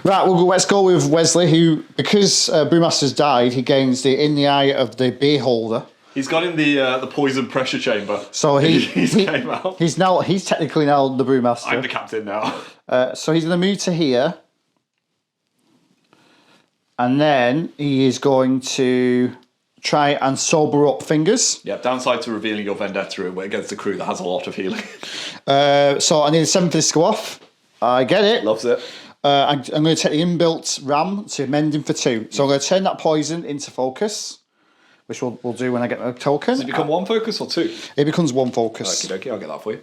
Speaker 3: Right, let's go with Wesley, who, because Brewmaster's died, he gains the In the Eye of the Beholder.
Speaker 2: He's got in the poison pressure chamber.
Speaker 3: So he
Speaker 2: came out.
Speaker 3: He's technically now the Brewmaster.
Speaker 2: I'm the captain now.
Speaker 3: So he's going to move to here. And then he is going to try and sober up fingers.
Speaker 2: Yeah, downside to revealing your Vendetta against a crew that has a lot of healing.
Speaker 3: So I need a 7 for this to go off. I get it.
Speaker 2: Loves it.
Speaker 3: I'm going to take the inbuilt ram to mend him for 2. So I'm going to turn that poison into focus, which we'll do when I get my token.
Speaker 2: Does it become 1 focus or 2?
Speaker 3: It becomes 1 focus.
Speaker 2: Okay, I'll get that for you.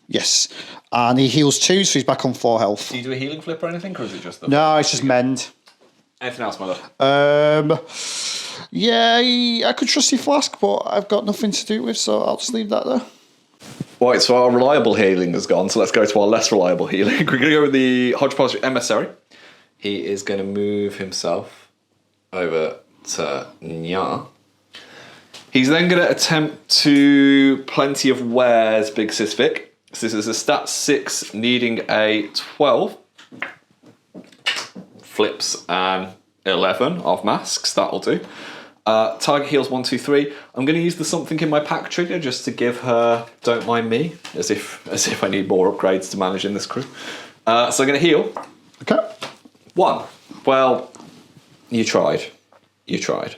Speaker 3: Yes. And he heals 2, so he's back on 4 health.
Speaker 2: Do you do a healing flip or anything, or is it just the...
Speaker 3: No, it's just mend.
Speaker 2: Anything else, Mother?
Speaker 3: Yeah, I could trust your flask, but I've got nothing to do with, so I'll just leave that there.
Speaker 2: Right, so our reliable healing has gone, so let's go to our less reliable healing. We're going to go with the Hodgepodge Emissary. He is going to move himself over to Nya. He's then going to attempt to Plenty of Wares Big Sis Vic. So this is a stat 6 needing a 12. Flips an 11 of masks, that'll do. Target heals 1, 2, 3. I'm going to use the something in my pack trigger just to give her Don't Mind Me, as if I need more upgrades to manage in this crew. So I'm going to heal.
Speaker 3: Okay.
Speaker 2: 1. Well, you tried. You tried.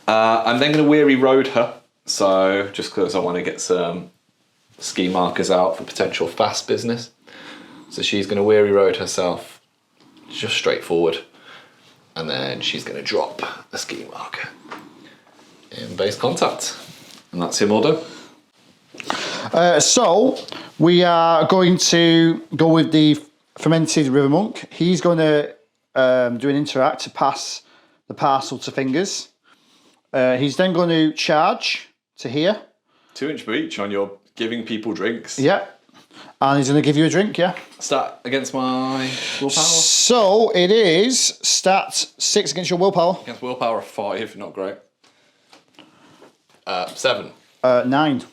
Speaker 2: I'm then going to Weary Road her. So just because I want to get some ski markers out for potential fast business. So she's going to Weary Road herself, just straight forward. And then she's going to drop a ski marker in base contact. And that's him all done.
Speaker 3: So we are going to go with the Fermented River Monk. He's going to do an interact to pass the parcel to fingers. He's then going to charge to here.
Speaker 2: 2 inch per each on your giving people drinks.
Speaker 3: Yeah. And he's going to give you a drink, yeah.
Speaker 2: Stat against my willpower.
Speaker 3: So it is stat 6 against your willpower.
Speaker 2: Against willpower 5, not great. 7.
Speaker 3: 9.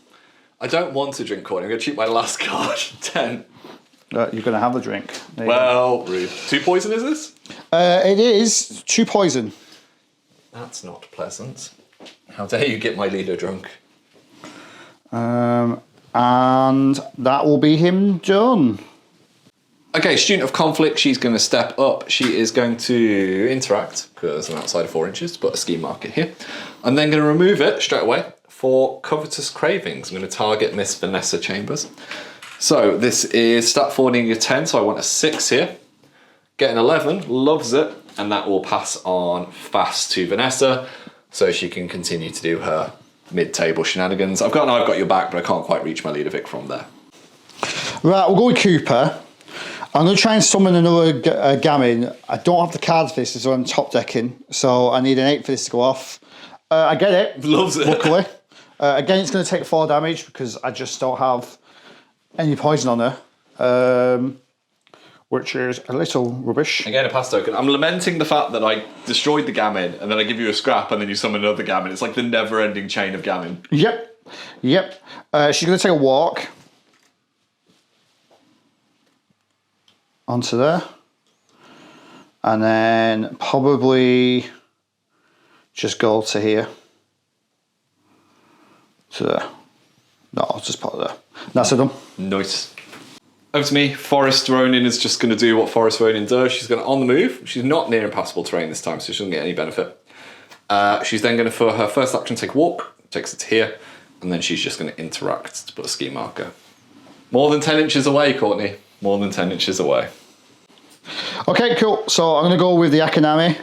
Speaker 2: I don't want to drink Courtney. I'm going to cheat my last card. 10.
Speaker 3: You're going to have the drink. There you
Speaker 2: Well, rude. 2 poison is this?
Speaker 3: go. It is 2 poison.
Speaker 2: That's not pleasant. How dare you get my leader drunk?
Speaker 3: And that will be him done.
Speaker 2: Okay, Student of Conflict, she's going to step up. She is going to interact, because I'm outside of 4 inches, put a ski marker here. I'm then going to remove it straight away for Covetous Cravings. I'm going to target Miss Vanessa Chambers. So this is stat 4 needing a 10, so I want a 6 here. Get an 11, loves it, and that will pass on fast to Vanessa, so she can continue to do her mid-table shenanigans. I've got your back, but I can't quite reach my leader Vic from there.
Speaker 3: Right, we'll go with Cooper. I'm going to try and summon another Gammon. I don't have the cards for this, so I'm top decking. So I need an 8 for this to go off. I get it.
Speaker 2: Loves it.
Speaker 3: Luckily. Again, it's going to take 4 damage because I just don't have any poison on her. Which is a little rubbish.
Speaker 2: Again, a pass token. I'm lamenting the fact that I destroyed the Gammon, and then I give you a scrap, and then you summon another Gammon. It's like the never-ending chain of Gammon.
Speaker 3: Yep. She's going to take a walk. Onto there. And then probably just go to here. To there. No, I'll just put it there. That's it done.
Speaker 2: Nice.
Speaker 1: Over to me. Forest Ronin is just going to do what Forest Ronin does. She's going to on the move. She's not near impassable terrain this time, so she doesn't get any benefit. She's then going to, for her first action, take a walk. Takes it to here. And then she's just going to interact to put a ski marker. More than 10 inches away, Courtney. More than 10 inches away.
Speaker 3: Okay, cool. So I'm going to go with the Akanami.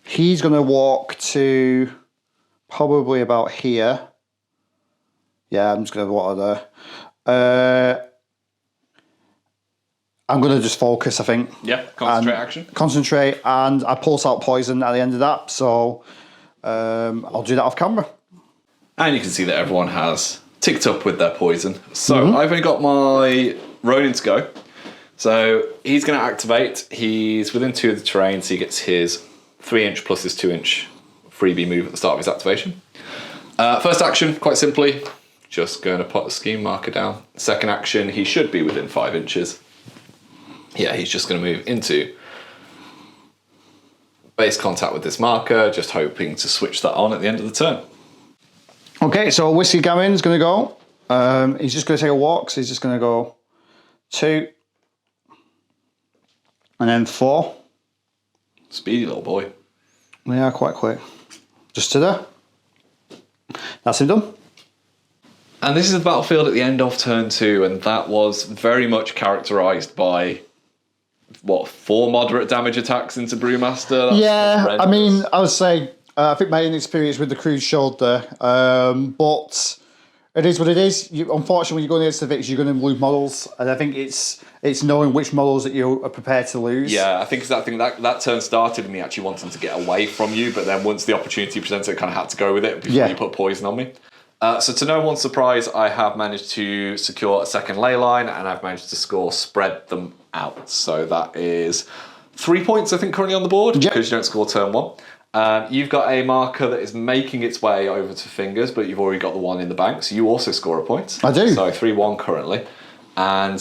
Speaker 3: He's going to walk to probably about here. Yeah, I'm just going to walk there. I'm going to just focus, I think.
Speaker 1: Yeah, concentrate action.
Speaker 3: Concentrate, and I pulse out poison at the end of that. So I'll do that off camera.
Speaker 1: And you can see that everyone has ticked up with their poison. So I've only got my Ronin to go. So he's going to activate. He's within 2 of the terrain, so he gets his 3-inch plus his 2-inch freebie move at the start of his activation. First action, quite simply, just going to put a scheme marker down. Second action, he should be within 5 inches. Yeah, he's just going to move into base contact with this marker, just hoping to switch that on at the end of the turn.
Speaker 3: Okay, so Whiskey Gavin's going to go. He's just going to take a walk, so he's just going to go 2 and then 4.
Speaker 1: Speedy little boy.
Speaker 3: Yeah, quite quick. Just to there. That's him done.
Speaker 1: And this is the battlefield at the end of turn 2, and that was very much characterised by, 4 moderate damage attacks into Brewmaster? That's horrendous.
Speaker 3: I mean, I would say, I think my inexperience with the crew showed there. But it is what it is. Unfortunately, when you go against the Vix, you're going to lose models, and I think it's knowing which models that you are prepared to lose.
Speaker 1: Yeah, I think it's that turn started with me actually wanting to get away from you, but then once the opportunity presented, I kind of had to go with it before you put poison on me. So to no one's surprise, I have managed to secure a second ley line, and I've managed to spread them out. So that is 3 points, I think, currently on the board, because you don't score turn 1. You've got a marker that is making its way over to fingers, but you've already got the one in the bank, so you also score a point.
Speaker 3: I do.
Speaker 1: So 3-1 currently. And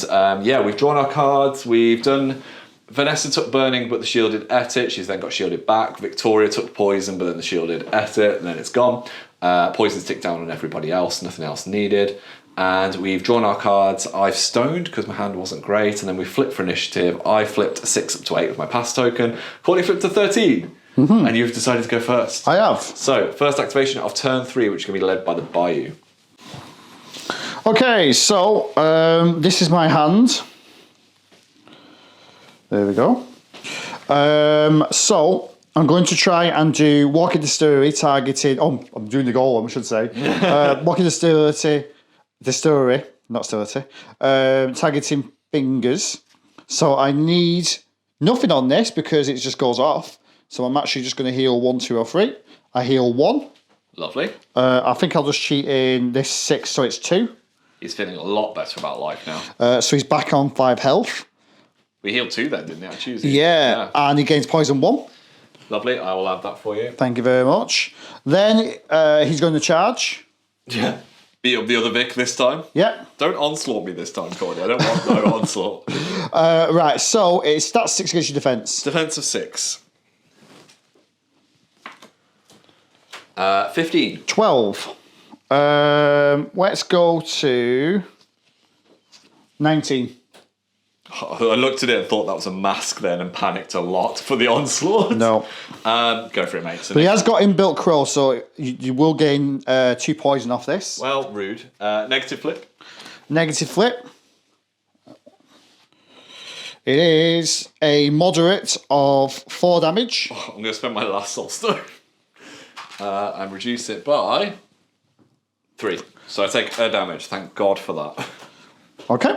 Speaker 1: we've drawn our cards. We've done... Vanessa took burning, but the shielded ate it. She's then got shielded back. Victoria took poison, but then the shielded ate it, and then it's gone. Poison's ticked down on everybody else, nothing else needed. And we've drawn our cards. I've stoned because my hand wasn't great, and then we flipped for initiative. I flipped 6 up to 8 with my pass token. Courtney flipped to 13. And you've decided to go first.
Speaker 3: I have.
Speaker 1: So, first activation of turn 3, which is going to be led by the Bayou.
Speaker 3: Okay, so this is my hand. There we go. So I'm going to try and do Walking Distillery targeted. Oh, I'm doing the golem, I should say. Walking Distillery, not Distillery, targeting fingers. So I need nothing on this because it just goes off. So I'm actually just going to heal 1, 2, or 3. I heal 1.
Speaker 1: Lovely.
Speaker 3: I think I'll just cheat in this 6, so it's 2.
Speaker 1: He's feeling a lot better about life now.
Speaker 3: So he's back on 5 health.
Speaker 1: We healed 2 then, didn't we? I choose you.
Speaker 3: Yeah, and he gains poison 1.
Speaker 1: Lovely, I will add that for you.
Speaker 3: Thank you very much. Then he's going to charge.
Speaker 1: Yeah. Beat up the other Vic this time.
Speaker 3: Yeah.
Speaker 1: Don't onslaught me this time, Courtney. I don't want no onslaught.
Speaker 3: Right, so it's stats 6 against your defense.
Speaker 1: Defense of 6. 15.
Speaker 3: 12. Let's go to 19.
Speaker 1: I looked at it and thought that was a mask then and panicked a lot for the onslaught.
Speaker 3: No.
Speaker 1: Go for it, mate. So
Speaker 3: but he has got inbuilt crow, so you will gain 2 poison off this.
Speaker 1: Well, rude. Negative flip.
Speaker 3: Negative flip. It is a moderate of 4 damage.
Speaker 1: Oh, I'm going to spend my last soul stone. And reduce it by 3. So I take a damage. Thank God for that.
Speaker 3: Okay.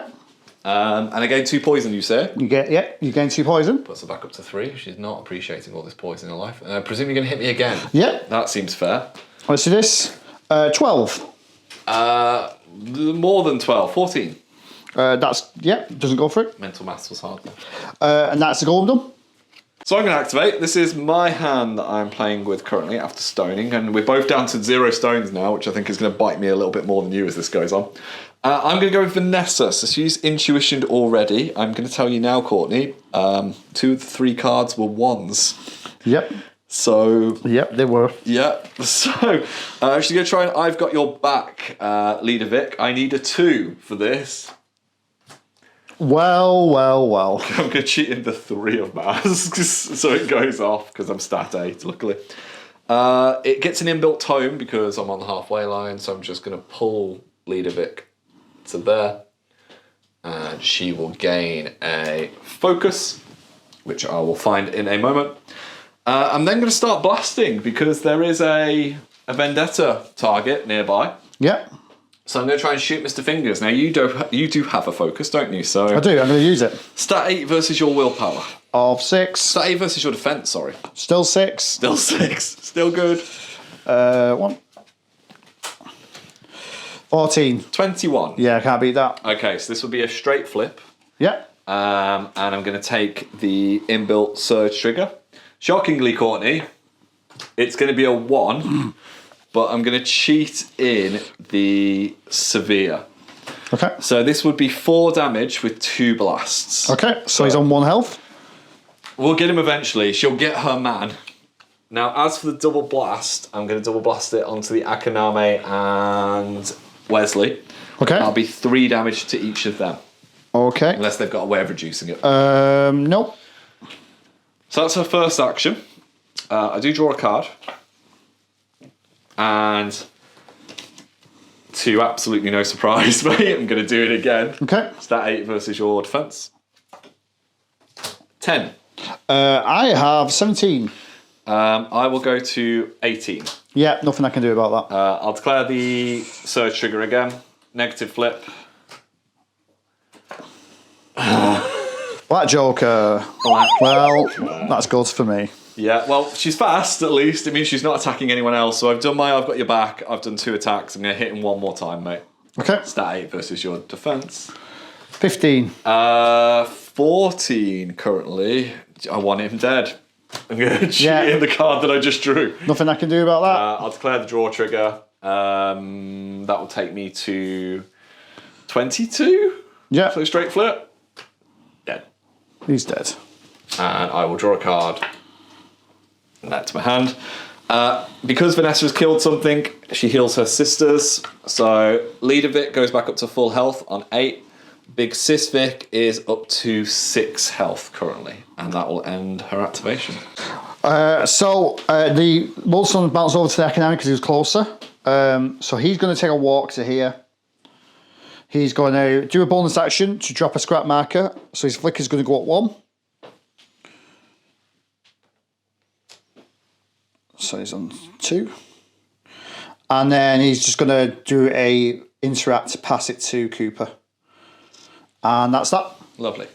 Speaker 1: And I gain 2 poison, you say?
Speaker 3: You gain 2 poison.
Speaker 1: Puts her back up to 3. She's not appreciating all this poison in her life. And I presume you're going to hit me again.
Speaker 3: Yeah.
Speaker 1: That seems fair.
Speaker 3: Let's do this. 12.
Speaker 1: More than 12. 14.
Speaker 3: Doesn't go for it.
Speaker 1: Mental maths was hard.
Speaker 3: And that's the golem done.
Speaker 1: So I'm going to activate. This is my hand that I'm playing with currently after stoning, and we're both down to 0 stones now, which I think is going to bite me a little bit more than you as this goes on. I'm going to go with Vanessa. So she's intuitioned already. I'm going to tell you now, Courtney, 2 of the 3 cards were 1s.
Speaker 3: Yep.
Speaker 2: So
Speaker 3: Yep, they were.
Speaker 2: yeah. So she's gonna try and I've got your back, Leader Vic. I need a 2 for this.
Speaker 3: Well.
Speaker 2: I'm gonna cheat into 3 of masks, so it goes off because I'm stat 8. Luckily, it gets an inbuilt tome because I'm on the halfway line. So I'm just gonna pull Leader Vic to there, and she will gain a focus, which I will find in a moment. I'm then going to start blasting because there is a vendetta target nearby.
Speaker 3: Yep,
Speaker 2: So I'm going to try and shoot Mr. Fingers. Now you do have a focus, don't you? So
Speaker 3: I do. I'm going to use it.
Speaker 2: stat 8 versus your willpower.
Speaker 3: Of 6.
Speaker 2: Stat 8 versus your defense. Sorry.
Speaker 3: Still 6.
Speaker 2: Still 6. Still good.
Speaker 3: 1. 14.
Speaker 2: 21.
Speaker 3: Yeah, I can't beat that.
Speaker 2: Okay, so this will be a straight flip.
Speaker 3: Yep.
Speaker 2: And I'm going to take the inbuilt surge trigger. Shockingly, Courtney, it's going to be a 1, but I'm going to cheat in the severe.
Speaker 3: Okay.
Speaker 2: So this would be 4 damage with 2 blasts.
Speaker 3: Okay, so he's on 1 health.
Speaker 2: We'll get him eventually. She'll get her man. Now, as for the double blast, I'm going to double blast it onto the Akaname and Wesley.
Speaker 3: Okay.
Speaker 2: That'll be 3 damage to each of them,
Speaker 3: Okay.
Speaker 2: unless they've got a way of reducing it.
Speaker 3: Nope.
Speaker 2: So that's her first action. I do draw a card. And to absolutely no surprise, mate, I'm going to do it again.
Speaker 3: Okay.
Speaker 2: Stat 8 versus your defense. 10.
Speaker 3: I have 17.
Speaker 2: I will go to 18.
Speaker 3: Yeah, nothing I can do about that.
Speaker 2: I'll declare the surge trigger again. Negative flip.
Speaker 3: Black Joker. Well, that's good for me.
Speaker 2: Yeah, well, she's fast at least. It means she's not attacking anyone else. So I've got your back. I've done 2 attacks. I'm going to hit him one more time, mate.
Speaker 3: Okay.
Speaker 2: Stat 8 versus your defense.
Speaker 3: 15.
Speaker 2: 14 currently. I want him dead. I'm going to cheat in the card that I just drew.
Speaker 3: Nothing I can do about that.
Speaker 2: I'll declare the draw trigger. That will take me to 22.
Speaker 3: Yeah.
Speaker 2: So straight flip. Dead.
Speaker 3: He's dead.
Speaker 2: And I will draw a card. And that's my hand. Because Vanessa has killed something, she heals her sisters. So Leader Vic goes back up to full health on 8. Big Sis Vic is up to 6 health currently. And that will end her activation.
Speaker 3: The Molson bounced over to the Akanami because he was closer. So he's going to take a walk to here. He's going to do a bonus action to drop a scrap marker. So his flicker is going to go up 1. So he's on 2. And then he's just going to do a interact to pass it to Cooper. And that's that.
Speaker 2: Lovely.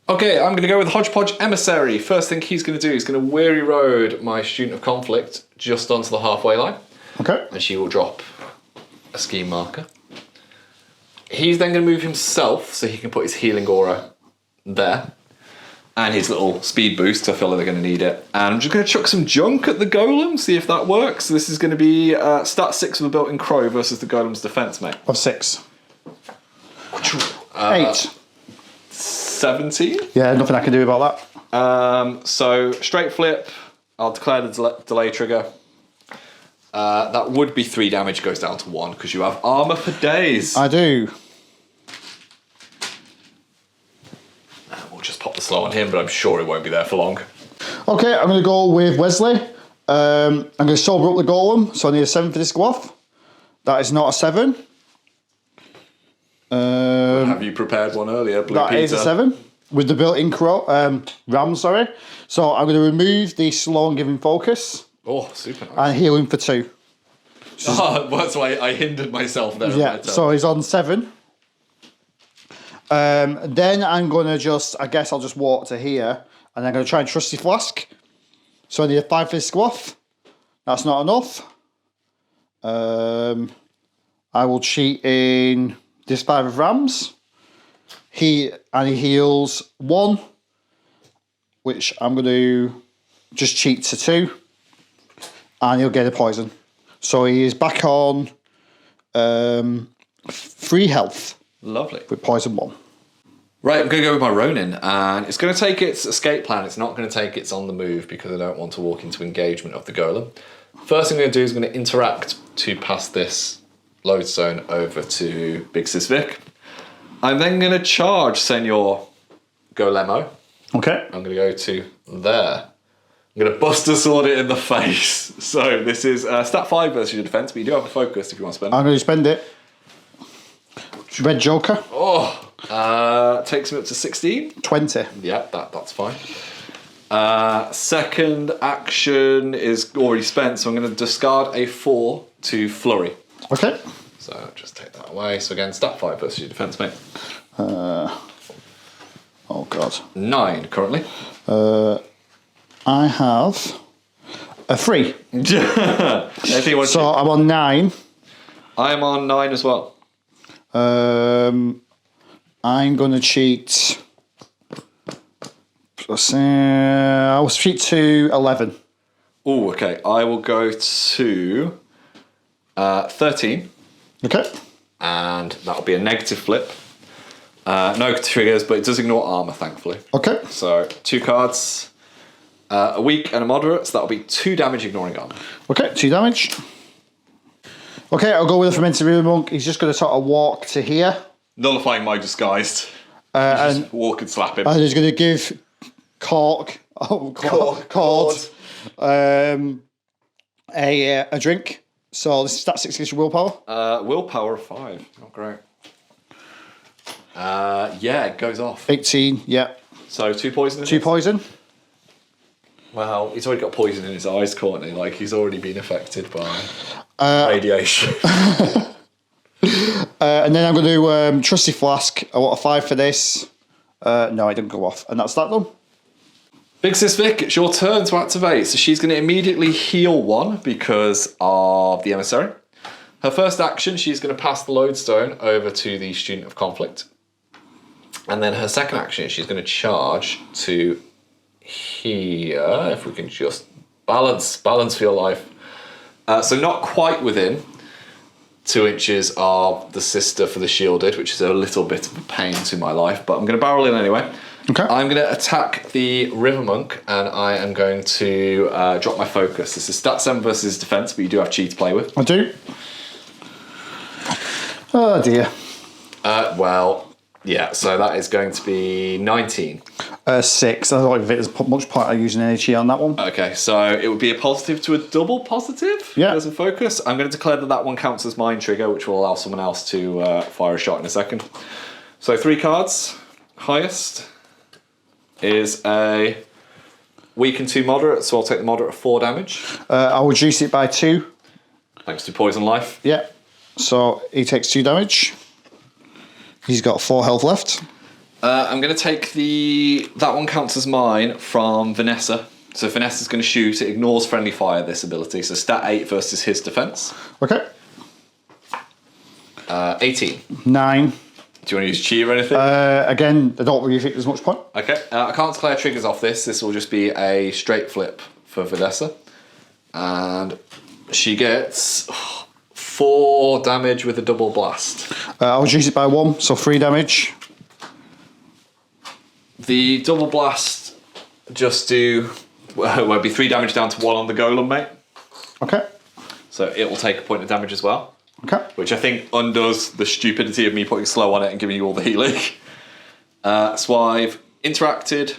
Speaker 2: Okay, I'm going to go with Hodgepodge Emissary. First thing he's going to do is going to weary road my Student of Conflict just onto the halfway line.
Speaker 3: Okay.
Speaker 2: And she will drop a scheme marker. He's then going to move himself so he can put his healing aura there. And his little speed boost, I feel like they're going to need it. And I'm just going to chuck some junk at the golem, see if that works. This is going to be stat 6 with a built-in crow versus the golem's defense, mate.
Speaker 3: Of 6.
Speaker 2: 8.
Speaker 3: 8.
Speaker 2: 17.
Speaker 3: Yeah, nothing I can do about that.
Speaker 2: So straight flip, I'll declare the delay trigger. That would be 3 damage, goes down to 1 because you have armor for days.
Speaker 3: I do.
Speaker 2: We'll just pop the slow on him, but I'm sure it won't be there for long.
Speaker 3: Okay, I'm going to go with Wesley. I'm going to sober up the golem, so I need a 7 for this to go off. That is not a 7.
Speaker 2: Have you prepared one earlier, Blue
Speaker 3: That
Speaker 2: Peter?
Speaker 3: is a 7 with the built-in ram. Sorry. So I'm going to remove the slow and give him focus
Speaker 2: Oh, super nice.
Speaker 3: and heal him for 2.
Speaker 2: That's why I hindered myself there.
Speaker 3: Yeah. So he's on 7. Then I'm going to I guess I'll just walk to here, and I'm going to try and Trusty Flask. So I need a 5 for this to go off. That's not enough. I will cheat in this 5 of Rams. He heals 1, which I'm going to just cheat to 2, and he'll get a poison. So he is back on 3 health
Speaker 2: Lovely.
Speaker 3: with poison 1.
Speaker 1: Right, I'm going to go with my Ronin, and it's going to take its escape plan. It's not going to take its on the move because I don't want to walk into engagement of the golem. First thing I'm going to do is going to interact to pass this lodestone over to Big Sis Vic. I'm then going to charge Senor Golemo.
Speaker 3: Okay.
Speaker 1: I'm going to go to there. I'm going to Buster Sword it in the face. So this is stat 5 versus your defense, but you do have a focus if you want to spend it.
Speaker 3: I'm going to spend it. Red Joker.
Speaker 1: Takes me up to 16.
Speaker 3: 20.
Speaker 1: Yeah, that's fine. Second action is already spent, so I'm going to discard a 4 to Flurry.
Speaker 3: Okay.
Speaker 1: So just take that away. So again, stat 5 versus your defense, mate.
Speaker 3: Oh, God.
Speaker 1: 9 currently.
Speaker 3: I have a 3.
Speaker 1: Anything you want to
Speaker 3: So I'm on 9.
Speaker 1: I'm on 9 as well.
Speaker 3: I'm going to cheat. I will cheat to 11.
Speaker 1: Oh, okay. I will go to 13.
Speaker 3: Okay.
Speaker 1: And that'll be a negative flip. No triggers, but it does ignore armor, thankfully.
Speaker 3: Okay.
Speaker 1: So 2 cards, a weak and a moderate, so that'll be 2 damage ignoring armor.
Speaker 3: Okay, 2 damage. Okay, I'll go with the Fermented River Monk. He's just going to sort of walk to here.
Speaker 1: Nullifying my disguised.
Speaker 3: And
Speaker 1: Walk and slap him.
Speaker 3: And he's going to give Cord a drink. So this is stat 6 against your willpower.
Speaker 1: Willpower of 5. Oh, great. Yeah, it goes off.
Speaker 3: 18, yeah.
Speaker 1: So 2 poison.
Speaker 3: 2 poison.
Speaker 1: Well, he's already got poison in his eyes, Courtney. Like, he's already been affected by radiation.
Speaker 3: And then I'm going to do Trusty Flask. I want a 5 for this. No, it didn't go off. And that's that done.
Speaker 1: Big Sis Vic, it's your turn to activate. So she's going to immediately heal 1 because of the emissary. Her first action, she's going to pass the lodestone over to the Student of Conflict. And then her second action, she's going to charge to here. If we can just balance for your life. So not quite within 2 inches of the sister for the shielded, which is a little bit of a pain to my life, but I'm going to barrel in anyway.
Speaker 3: Okay.
Speaker 1: I'm going to attack the River Monk, and I am going to drop my focus. This is stat 7 versus defense, but you do have chi to play with.
Speaker 3: I do. Oh dear.
Speaker 1: Well, yeah, so that is going to be 19.
Speaker 3: 6. I don't think there's much point of using any chi on that one.
Speaker 1: Okay, so it would be a positive to a double positive.
Speaker 3: Yeah.
Speaker 1: As a focus. I'm going to declare that one counts as mine trigger, which will allow someone else to fire a shot in a second. So 3 cards. Highest is a weak and 2 moderate, so I'll take the moderate of 4 damage.
Speaker 3: I'll reduce it by 2.
Speaker 1: Thanks to Poison Life.
Speaker 3: Yeah. So he takes 2 damage. He's got 4 health left.
Speaker 1: I'm going to take that one counts as mine from Vanessa. So Vanessa's going to shoot. It ignores friendly fire, this ability. So stat 8 versus his defense.
Speaker 3: Okay.
Speaker 1: 18.
Speaker 3: 9.
Speaker 1: Do you want to use chi or anything?
Speaker 3: Again, I don't really think there's much point.
Speaker 1: Okay. I can't declare triggers off this. This will just be a straight flip for Vanessa. And she gets 4 damage with a double blast.
Speaker 3: I'll reduce it by 1, so 3 damage.
Speaker 1: The double blast just will be 3 damage down to 1 on the golem, mate.
Speaker 3: Okay.
Speaker 1: So it will take a point of damage as well.
Speaker 3: Okay.
Speaker 1: Which I think undoes the stupidity of me putting slow on it and giving you all the healing. So I've interacted,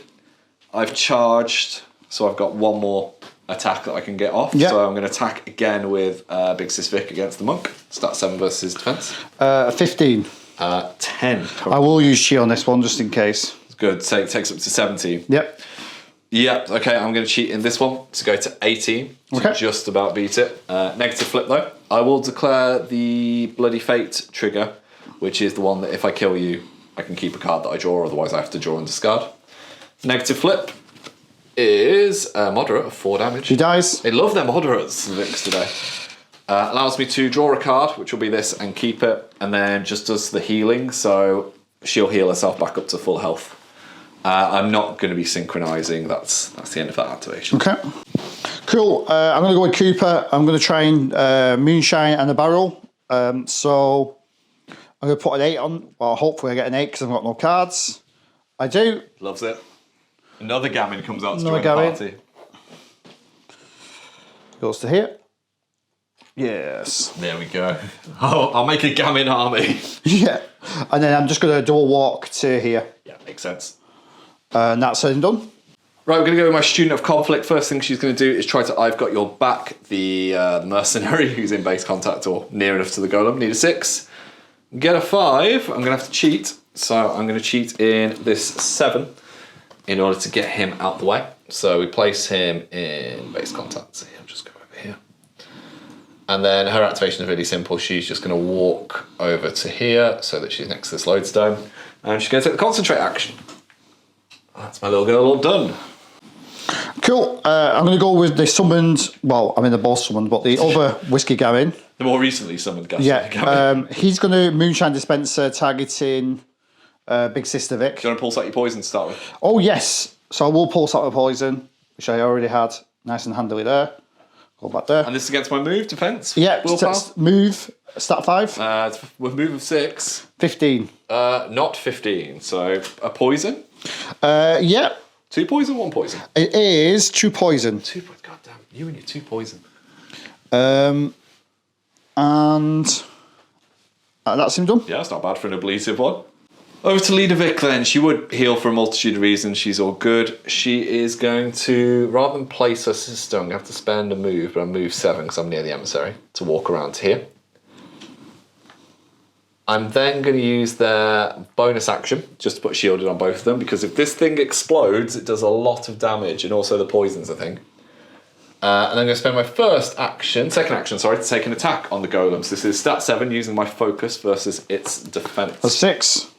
Speaker 1: I've charged, so I've got 1 more attack that I can get off.
Speaker 3: Yeah.
Speaker 1: So I'm going to attack again with Big Sis Vic against the monk. Stat 7 versus defense.
Speaker 3: 15.
Speaker 1: 10.
Speaker 3: I will use chi on this one just in case.
Speaker 1: Good. So it takes up to 17.
Speaker 3: Yep.
Speaker 1: Yep. Okay, I'm going to cheat in this one to go to 18. To
Speaker 3: Okay.
Speaker 1: just about beat it. Negative flip though. I will declare the Bloody Fate trigger, which is the one that if I kill you, I can keep a card that I draw, otherwise I have to draw and discard. Negative flip is a moderate of 4 damage.
Speaker 3: She dies.
Speaker 1: They love their moderates, the Vics today. Allows me to draw a card, which will be this, and keep it, and then just does the healing, so she'll heal herself back up to full health. I'm not going to be synchronizing. That's the end of that activation.
Speaker 3: Okay. Cool. I'm going to go with Cooper. I'm going to try and Moonshine and a barrel. So I'm going to put an 8 on. Well, hopefully I get an 8 because I've got no cards. I do.
Speaker 2: Loves it. Another gammon comes out to
Speaker 3: Another
Speaker 2: join the
Speaker 3: gammon.
Speaker 2: party.
Speaker 3: Goes to here. Yes.
Speaker 2: There we go. Oh, I'll make a gammon army.
Speaker 3: Yeah. And then I'm just going to double walk to here.
Speaker 2: Yeah, makes sense.
Speaker 3: And that's it and done.
Speaker 2: Right, we're going to go with my student of conflict. First thing she's going to do is try to I've got your back the mercenary who's in base contact or near enough to the golem. Need a 6. Get a 5. I'm going to have to cheat. So I'm going to cheat in this 7 in order to get him out the way. So we place him in base contact. So he'll just go over here. And then her activation is really simple. She's just going to walk over to here so that she's next to this lodestone. And she's going to take the concentrate action. That's my little girl all done.
Speaker 3: Cool. I'm going to go with the summoned, well, I mean they're both summoned, but the other Whiskey Gammon.
Speaker 2: The more recently summoned guy.
Speaker 3: Yeah. He's going to Moonshine Dispenser targeting Big Sister Vic.
Speaker 2: Do you want to pulse out your poison to start with?
Speaker 3: Oh, yes. So I will pulse out the poison, which I already had nice and handily there. Go back there.
Speaker 2: And this is against my move, defense?
Speaker 3: Yeah,
Speaker 2: Willpower?
Speaker 3: move, stat 5.
Speaker 2: It's with move of 6.
Speaker 3: 15.
Speaker 2: Not 15, so a poison?
Speaker 3: Yeah,
Speaker 2: 2 poison, 1 poison?
Speaker 3: it is 2 poison.
Speaker 2: 2 poison, god damn, you and your 2 poison.
Speaker 3: And that's him done.
Speaker 2: Yeah, that's not bad for an ablative one. Over to Leader Vic then. She would heal for a multitude of reasons. She's all good. She is going to, rather than place her sister, I'm going to have to spend a move, but I'm move 7 because I'm near the emissary, to walk around to here. I'm then going to use their bonus action, just to put shielded on both of them, because if this thing explodes, it does a lot of damage, and also the poisons, I think. And I'm going to spend my second action, to take an attack on the golems. This is stat 7, using my focus versus its defense.
Speaker 3: That's 6.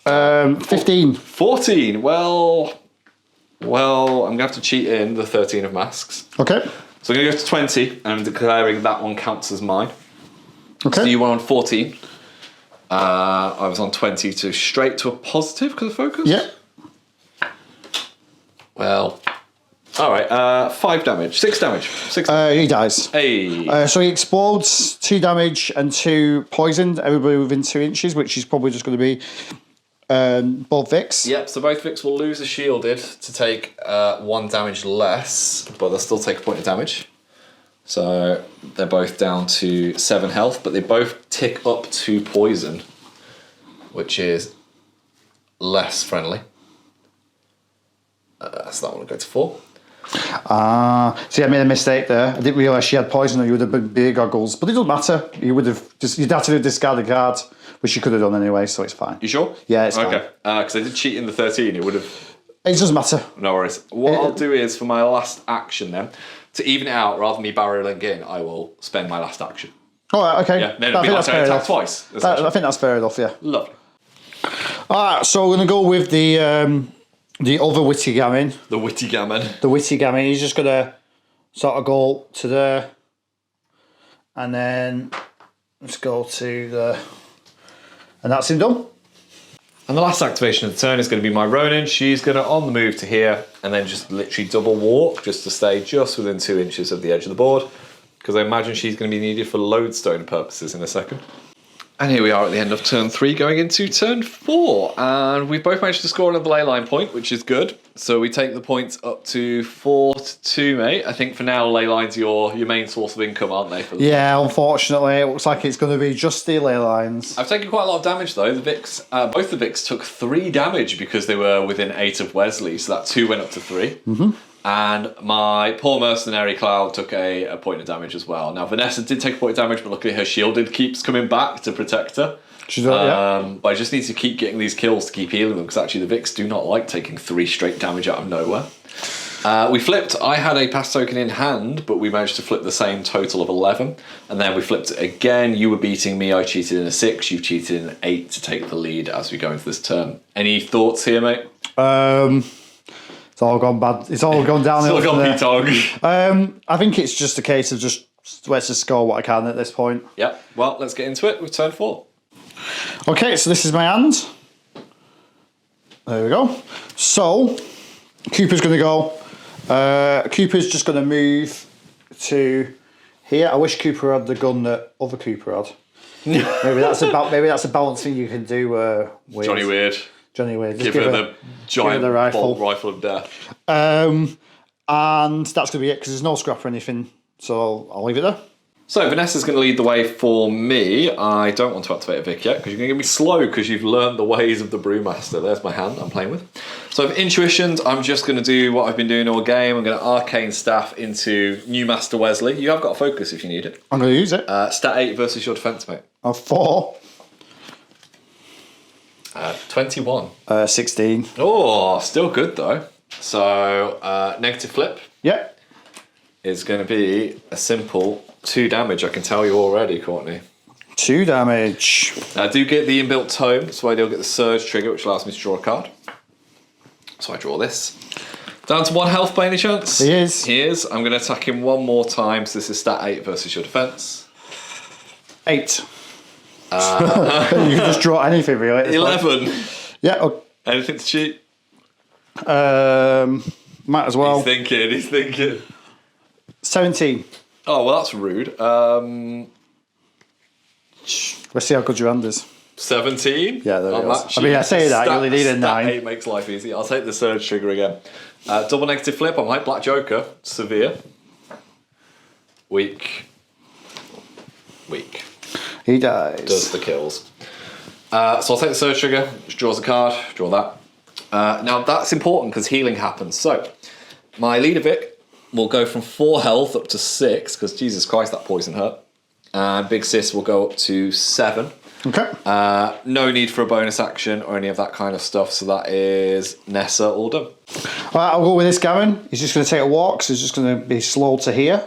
Speaker 3: 15.
Speaker 2: 14. Well, I'm going to have to cheat in the 13 of masks.
Speaker 3: Okay.
Speaker 2: So I'm going to go to 20, and I'm declaring that one counts as mine.
Speaker 3: Okay.
Speaker 2: So you were on 14. I was on 20 to straight to a positive because of focus?
Speaker 3: Yeah.
Speaker 2: Well, all right. 5 damage. 6 damage. 6 damage.
Speaker 3: He dies.
Speaker 2: Hey.
Speaker 3: So he explodes, 2 damage and 2 poisoned, everybody within 2 inches, which is probably just going to be both Vics.
Speaker 2: Yep, so both Vics will lose a shielded to take 1 damage less, but they'll still take a point of damage. So they're both down to 7 health, but they both tick up to poison, which is less friendly. So that one will go to 4.
Speaker 3: See, I made a mistake there. I didn't realise she had poison, or you would have been big goggles. But it doesn't matter. You'd have to discard the card, which you could have done anyway, so it's fine.
Speaker 2: You sure?
Speaker 3: Yeah, it's fine.
Speaker 2: Okay, because I did cheat in the 13, it would have...
Speaker 3: It doesn't matter.
Speaker 2: No worries. What I'll do is, for my last action then, to even it out, rather than me barreling in, I will spend my last action.
Speaker 3: All right, okay.
Speaker 2: Yeah, then it'll be like I attack twice.
Speaker 3: I think that's fair enough, yeah.
Speaker 2: Lovely.
Speaker 3: All right, so we're going to go with the other Witty Gammon.
Speaker 2: The Witty Gammon.
Speaker 3: The Witty Gammon. He's just going to sort of go to there. And then let's go to the... And that's him done.
Speaker 2: And the last activation of the turn is going to be my Ronin. She's going to, on the move to here, and then just literally double walk, just to stay just within 2 inches of the edge of the board, because I imagine she's going to be needed for lodestone purposes in a second. And here we are at the end of turn 3, going into turn 4. And we've both managed to score another ley line point, which is good. So we take the points up to 4-2, mate. I think for now, ley lines are your main source of income, aren't they?
Speaker 3: Yeah, unfortunately, it looks like it's going to be just the ley lines.
Speaker 2: I've taken quite a lot of damage, though. The Vics, both the Vics took 3 damage because they were within 8 of Wesley. So that 2 went up to 3. Mm-hmm. And my poor mercenary Cloud took a point of damage as well. Now, Vanessa did take a point of damage, but luckily her shielded keeps coming back to protect her.
Speaker 3: Yeah.
Speaker 2: But I just need to keep getting these kills to keep healing them, because actually the Vics do not like taking 3 straight damage out of nowhere. We flipped. I had a pass token in hand, but we managed to flip the same total of 11. And then we flipped it again. You were beating me. I cheated in a 6. You cheated in an 8 to take the lead as we go into this turn. Any thoughts here, mate?
Speaker 3: It's all gone bad. It's all gone downhill.
Speaker 2: It's all gone P-Tog.
Speaker 3: I think it's just a case of just let's just score what I can at this point.
Speaker 2: Yeah. Well, let's get into it with turn 4.
Speaker 3: Okay, so this is my hand. There we go. So Cooper's going to go. Cooper's just going to move to here. I wish Cooper had the gun that other Cooper had. Maybe that's a balance thing you can do with
Speaker 2: Johnny Weird.
Speaker 3: Johnny Weird. Just
Speaker 2: Give her the giant
Speaker 3: the rifle.
Speaker 2: rifle of death.
Speaker 3: And that's going to be it because there's no scrap or anything. So I'll leave it there.
Speaker 1: So Vanessa's going to lead the way for me. I don't want to activate a Vic yet because you're going to get me slow because you've learned the ways of the Brewmaster. There's my hand I'm playing with. So for intuitions, I'm just going to do what I've been doing all game. I'm going to arcane staff into new Master Wesley. You have got a focus if you need it.
Speaker 3: I'm going to use it.
Speaker 1: Stat 8 versus your defense, mate.
Speaker 3: 4.
Speaker 1: 21.
Speaker 3: 16.
Speaker 1: Oh, still good though. So negative flip
Speaker 3: Yep.
Speaker 1: is going to be a simple 2 damage. I can tell you already, Courtney.
Speaker 3: 2 damage.
Speaker 1: I do get the inbuilt tome, so I do get the surge trigger, which allows me to draw a card. So I draw this. Down to 1 health by any chance?
Speaker 3: He is.
Speaker 1: He is. I'm going to attack him one more time, so this is stat 8 versus your defense.
Speaker 3: 8. You can just draw anything really.
Speaker 1: 11.
Speaker 3: Yeah. Okay.
Speaker 1: Anything to cheat?
Speaker 3: Might as well.
Speaker 1: He's thinking.
Speaker 3: 17.
Speaker 1: Oh, well, that's rude.
Speaker 3: Let's see how good your hand is.
Speaker 1: 17.
Speaker 3: Yeah, there it
Speaker 1: I'm
Speaker 3: is.
Speaker 1: actually-
Speaker 3: I mean, I say that, you only need a
Speaker 1: stat
Speaker 3: 9.
Speaker 1: 8 makes life easy. I'll take the surge trigger again. Double negative flip. I'm like Black Joker. Severe. Weak.
Speaker 3: He dies.
Speaker 1: Does the kills. So I'll take the surge trigger, which draws a card, draw that. Now that's important because healing happens. So my leader Vic will go from 4 health up to 6 because Jesus Christ, that poison hurt. And Big Sis will go up to 7.
Speaker 3: Okay.
Speaker 1: No need for a bonus action or any of that kind of stuff. So that is Nessa all done.
Speaker 3: All right, I'll go with this Gavin. He's just going to take a walk, so he's just going to be slow to here,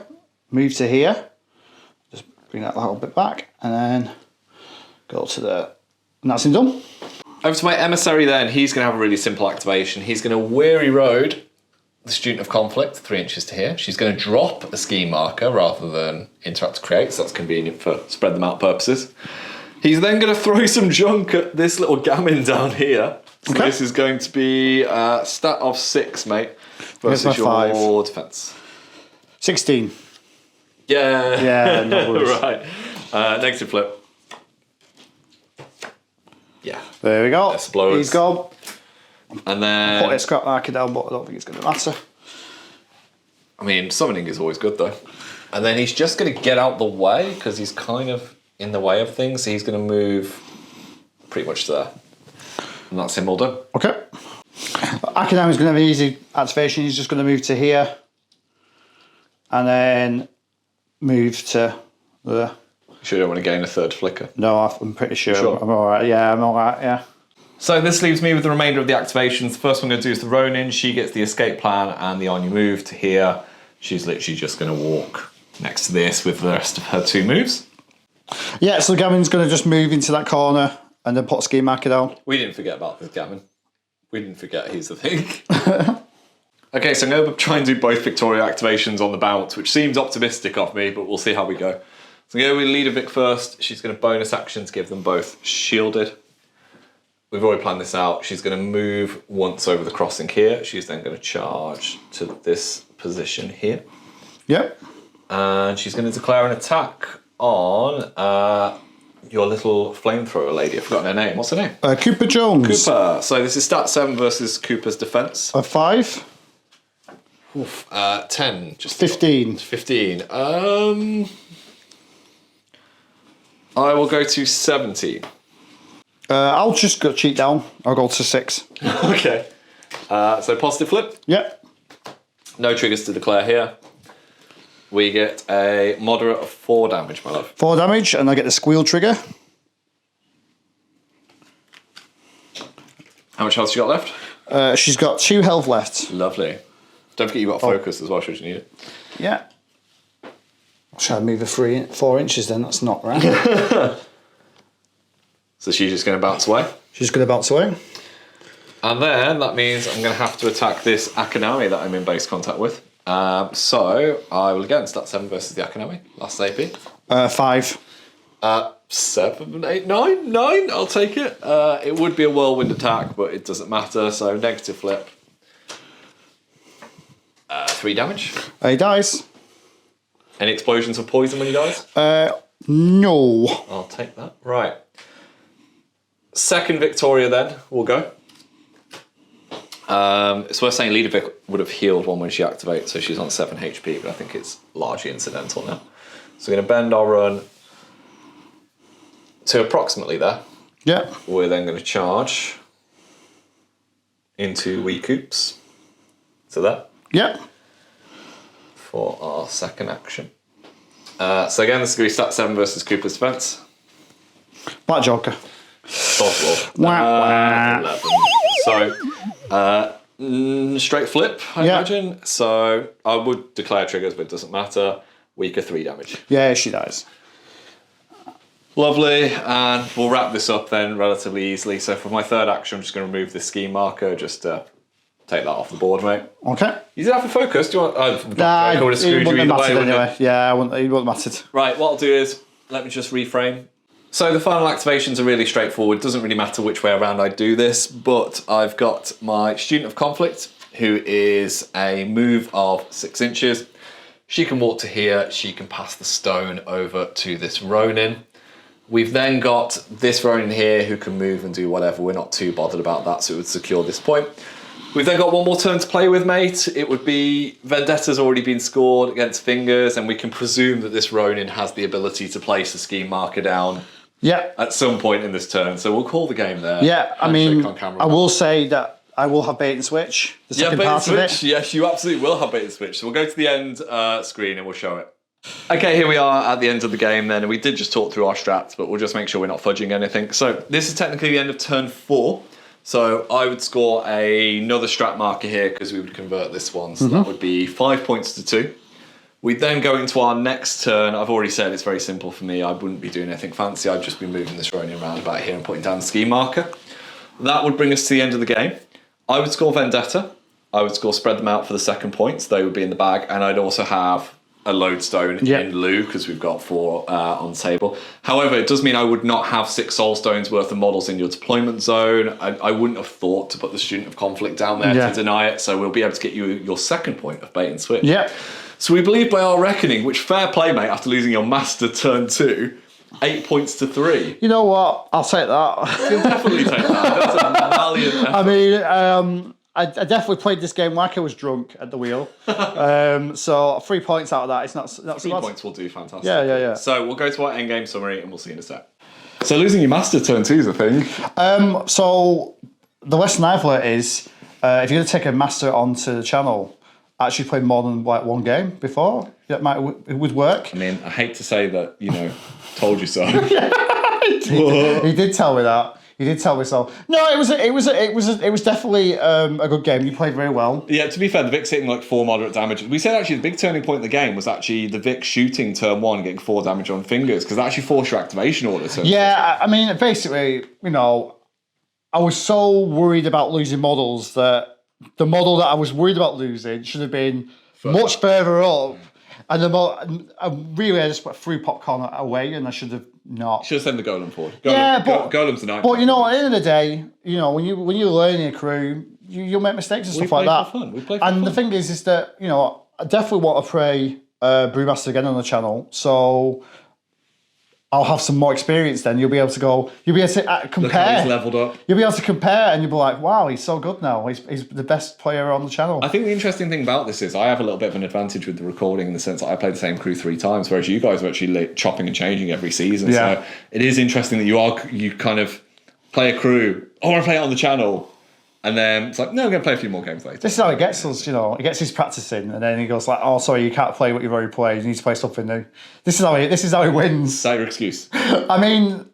Speaker 3: move to here, just bring that a little bit back, and then go to the... And that's him done.
Speaker 1: Over to my emissary then. He's going to have a really simple activation. He's going to Weary Road the Student of Conflict 3 inches to here. She's going to drop a ski marker rather than interact to create, so that's convenient for spread them out purposes. He's then going to throw some junk at this little gammon down here. So
Speaker 3: Okay.
Speaker 1: this is going to be a stat of 6, mate, versus
Speaker 3: my 5.
Speaker 1: your defense.
Speaker 3: 16.
Speaker 1: Yeah.
Speaker 3: Yeah, no worries.
Speaker 1: Right. Negative flip. Yeah.
Speaker 3: There we go.
Speaker 1: Explodes.
Speaker 3: He's gone.
Speaker 1: And
Speaker 3: Put
Speaker 1: then,
Speaker 3: a scrap marker down, but I don't think it's going to matter.
Speaker 1: I mean, summoning is always good though. And then he's just going to get out the way because he's kind of in the way of things. So he's going to move pretty much there. And that's him all done.
Speaker 3: Okay. Akinam is going to have an easy activation. He's just going to move to here. And then move to there.
Speaker 1: Sure you don't want to gain a third flicker.
Speaker 3: No, I'm pretty sure.
Speaker 1: Sure.
Speaker 3: I'm alright. Yeah, I'm alright, yeah.
Speaker 1: So this leaves me with the remainder of the activations. The first one I'm going to do is the Ronin. She gets the escape plan and the on you move to here. She's literally just going to walk next to this with the rest of her 2 moves.
Speaker 3: Yeah, so Gavin's going to just move into that corner and then put a ski marker down.
Speaker 1: We didn't forget about this, Gavin. We didn't forget he's the thing. Okay, so I'm going to try and do both Victoria activations on the bounce, which seems optimistic of me, but we'll see how we go. So I'm going to go with Leader Vic first. She's going to bonus action to give them both shielded. We've already planned this out. She's going to move once over the crossing here. She's then going to charge to this position here.
Speaker 3: Yep.
Speaker 1: And she's going to declare an attack on your little flamethrower lady. I've forgotten her name. What's her name?
Speaker 3: Cooper Jones.
Speaker 1: Cooper. So this is stat 7 versus Cooper's defense.
Speaker 3: A 5.
Speaker 1: 10. Just
Speaker 3: 15.
Speaker 1: 15. I will go to 17.
Speaker 3: I'll just go cheat down. I'll go to 6.
Speaker 1: Okay. So positive flip.
Speaker 3: Yep.
Speaker 1: No triggers to declare here. We get a moderate of 4 damage, my love.
Speaker 3: 4 damage, and I get the squeal trigger.
Speaker 1: How much health you got left?
Speaker 3: She's got 2 health left.
Speaker 1: Lovely. Don't forget you got focus as well, should you need it.
Speaker 3: Yeah. I'll try to move her 4 inches then, that's not right.
Speaker 1: So she's just going to bounce away.
Speaker 3: She's going to bounce away.
Speaker 1: And then that means I'm going to have to attack this Akanami that I'm in base contact with. So I will again stat 7 versus the Akanami. Last AP.
Speaker 3: 5.
Speaker 1: 7, 8, 9. 9, I'll take it. It would be a whirlwind attack, but it doesn't matter. So negative flip. 3 damage.
Speaker 3: He dies.
Speaker 1: Any explosions of poison when he dies?
Speaker 3: No.
Speaker 1: I'll take that. Right. Second Victoria then, we'll go. It's worth saying Leader Vic would have healed one when she activates, so she's on 7 HP, but I think it's largely incidental now. So we're going to bend our run to approximately there.
Speaker 3: Yeah.
Speaker 1: We're then going to charge into weak oops. So that.
Speaker 3: Yeah.
Speaker 1: For our second action. So again, this is going to be stat 7 versus Cooper's defense.
Speaker 3: Black Joker.
Speaker 1: Soft
Speaker 3: Wah, wah.
Speaker 1: 11. So, straight flip, I imagine. So I would declare triggers, but it doesn't matter. Weaker 3 damage.
Speaker 3: Yeah, she dies.
Speaker 1: Lovely, and we'll wrap this up then relatively easily. So for my third action, I'm just going to remove this scheme marker just to take that off the board, mate.
Speaker 3: Okay.
Speaker 1: You did have a focus. Do you want? I would have screwed
Speaker 3: it
Speaker 1: you
Speaker 3: wouldn't
Speaker 1: either
Speaker 3: have
Speaker 1: way,
Speaker 3: mattered
Speaker 1: wouldn't
Speaker 3: anyway.
Speaker 1: it?
Speaker 3: Yeah, it wouldn't have mattered.
Speaker 1: Right, what I'll do is, let me just reframe. So the final activations are really straightforward. Doesn't really matter which way around I do this, but I've got my Student of Conflict, who is a move of 6 inches. She can walk to here. She can pass the stone over to this Ronin. We've then got this Ronin here who can move and do whatever. We're not too bothered about that, so it would secure this point. We've then got one more turn to play with, mate. It would be Vendetta's already been scored against Fingers, and we can presume that this Ronin has the ability to place a scheme marker down at some point in this turn. So we'll call the game there.
Speaker 3: Yeah, I mean, I will say that I will have bait and switch. The second part of it.
Speaker 1: Yes, you absolutely will have bait and switch. So we'll go to the end screen and we'll show it. Okay, here we are at the end of the game then. And we did just talk through our strats, but we'll just make sure we're not fudging anything. So this is technically the end of turn 4. So I would score another strat marker here because we would convert this one. So that would be 5 points to 2. We then go into our next turn. I've already said it's very simple for me. I wouldn't be doing anything fancy. I'd just be moving this Ronin around about here and putting down the ski marker. That would bring us to the end of the game. I would score Vendetta. I would score Spread Them Out for the second points. They would be in the bag. And I'd also have a lodestone in lieu because we've got 4 on the table. However, it does mean I would not have 6 soul stones worth of models in your deployment zone. I wouldn't have thought to put the Student of Conflict down there to deny it. So we'll be able to get you your second point of bait and switch.
Speaker 3: Yeah.
Speaker 1: So we believe by our reckoning, which fair play, mate, after losing your master turn 2, 8 points to 3.
Speaker 3: You know what? I'll take that.
Speaker 1: You'll definitely take that. That's a valiant effort.
Speaker 3: I mean, I definitely played this game like I was drunk at the wheel. So 3 points out of that, it's not
Speaker 1: 3 points will do fantastic.
Speaker 3: Yeah.
Speaker 1: So we'll go to our endgame summary and we'll see in a sec. So losing your master turn 2 is a thing.
Speaker 3: So the lesson I've learned is if you're going to take a master onto the channel, actually play more than like one game before. It would work.
Speaker 1: I mean, I hate to say that, told you so.
Speaker 3: He did tell me that. He did tell me so. No, it was definitely a good game. You played very well.
Speaker 1: Yeah, to be fair, the Vic's hitting like 4 moderate damage. We said actually the big turning point in the game was actually the Vic shooting turn 1, getting 4 damage on Fingers, because that actually forced your activation order.
Speaker 3: Yeah, I mean, basically, I was so worried about losing models that the model that I was worried about losing should have been much further up. And I just threw popcorn away, and I should have not.
Speaker 1: Should have sent the Golem forward. Golem's the night.
Speaker 3: But at the end of the day, when you're learning a crew, you'll make mistakes and stuff like that.
Speaker 1: We play for fun.
Speaker 3: The thing is that I definitely want to play Brewmaster again on the channel. So I'll have some more experience then. You'll be able to compare.
Speaker 1: Look how he's leveled up.
Speaker 3: You'll be able to compare and you'll be like, wow, he's so good now. He's the best player on the channel.
Speaker 1: I think the interesting thing about this is I have a little bit of an advantage with the recording in the sense that I played the same crew 3 times, whereas you guys are actually chopping and changing every season.
Speaker 3: Yeah.
Speaker 1: So it is interesting that you kind of play a crew, I want to play it on the channel. And then it's like, no, I'm going to play a few more games later.
Speaker 3: This is how he gets us, He gets his practice in, and then he goes like, "Oh, sorry, you can't play what you've already played. You need to play something new." This is how he wins.
Speaker 1: Is that your excuse?
Speaker 3: I mean,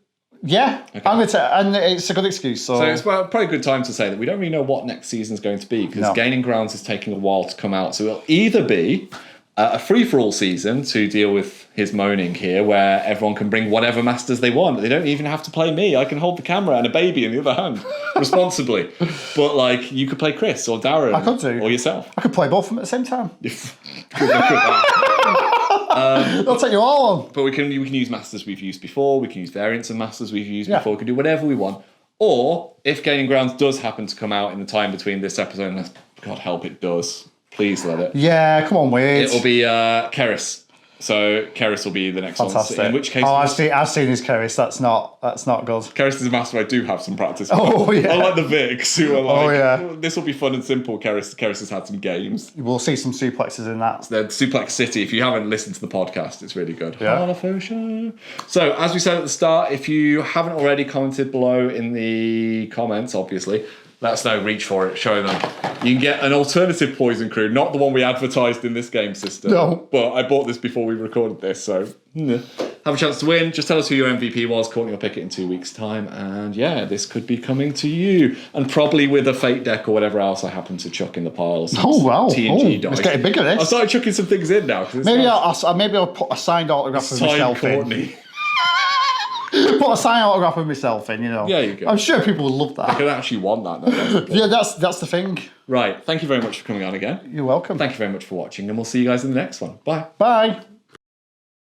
Speaker 3: yeah,
Speaker 1: okay.
Speaker 3: And it's a good excuse. So
Speaker 1: it's probably a good time to say that we don't really know what next season's going to be because Gaining Grounds is taking a while to come out. So it'll either be a free-for-all season to deal with his moaning here, where everyone can bring whatever masters they want. They don't even have to play me. I can hold the camera and a baby in the other hand responsibly. But you could play Chris or Darren.
Speaker 3: I could do.
Speaker 1: Or yourself.
Speaker 3: I could play both of them at the same time.
Speaker 1: Good luck with that.
Speaker 3: They'll take you all on.
Speaker 1: But we can use masters we've used before. We can use variants of masters we've used before. We can do whatever we want. Or if Gaining Grounds does happen to come out in the time between this episode and God help it does. Please let it.
Speaker 3: Yeah, come on, Wade.
Speaker 1: It'll be Keris.
Speaker 2: So Keris will be the next
Speaker 3: Fantastic.
Speaker 2: one. In which case,
Speaker 3: I've seen his Keris. That's not good.
Speaker 2: Keris is a master I do have some practice with.
Speaker 3: Oh, yeah.
Speaker 2: Unlike the Vics, who are like,
Speaker 3: yeah.
Speaker 2: This will be fun and simple. Keris has had some games.
Speaker 3: We'll see some suplexes in that.
Speaker 2: The Suplex City, if you haven't listened to the podcast, it's really good.
Speaker 3: Yeah.
Speaker 2: Malifaux Show. So, as we said at the start, if you haven't already commented below in the comments, obviously, let us know, reach for it, show them. You can get an alternative Poison Crew, not the one we advertised in this game system.
Speaker 3: No.
Speaker 2: But I bought this before we recorded this, so have a chance to win. Just tell us who your MVP was. Courtney will pick it in 2 weeks' time. And yeah, this could be coming to you. And probably with a fate deck or whatever else I happen to chuck in the piles.
Speaker 3: Oh, wow.
Speaker 2: TNG dice.
Speaker 3: It's getting bigger, this.
Speaker 2: I started chucking some things in now.
Speaker 3: Maybe I'll put a signed autograph of myself
Speaker 2: Courtney.
Speaker 3: in. Put a signed autograph of myself in,
Speaker 2: Yeah, you go.
Speaker 3: I'm sure people would love
Speaker 2: I
Speaker 3: that.
Speaker 2: could actually want that. Though,
Speaker 3: Yeah, that's the thing.
Speaker 2: Right. Thank you very much for coming on again.
Speaker 3: You're welcome.
Speaker 2: Thank you very much for watching, and we'll see you guys in the next one. Bye.
Speaker 3: Bye.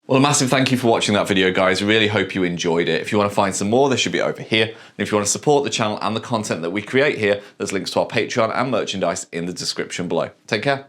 Speaker 1: Well, a massive thank you for watching that video, guys. I really hope you enjoyed it. If you want to find some more, they should be over here. And if you want to support the channel and the content that we create here, there's links to our Patreon and merchandise in the description below. Take care.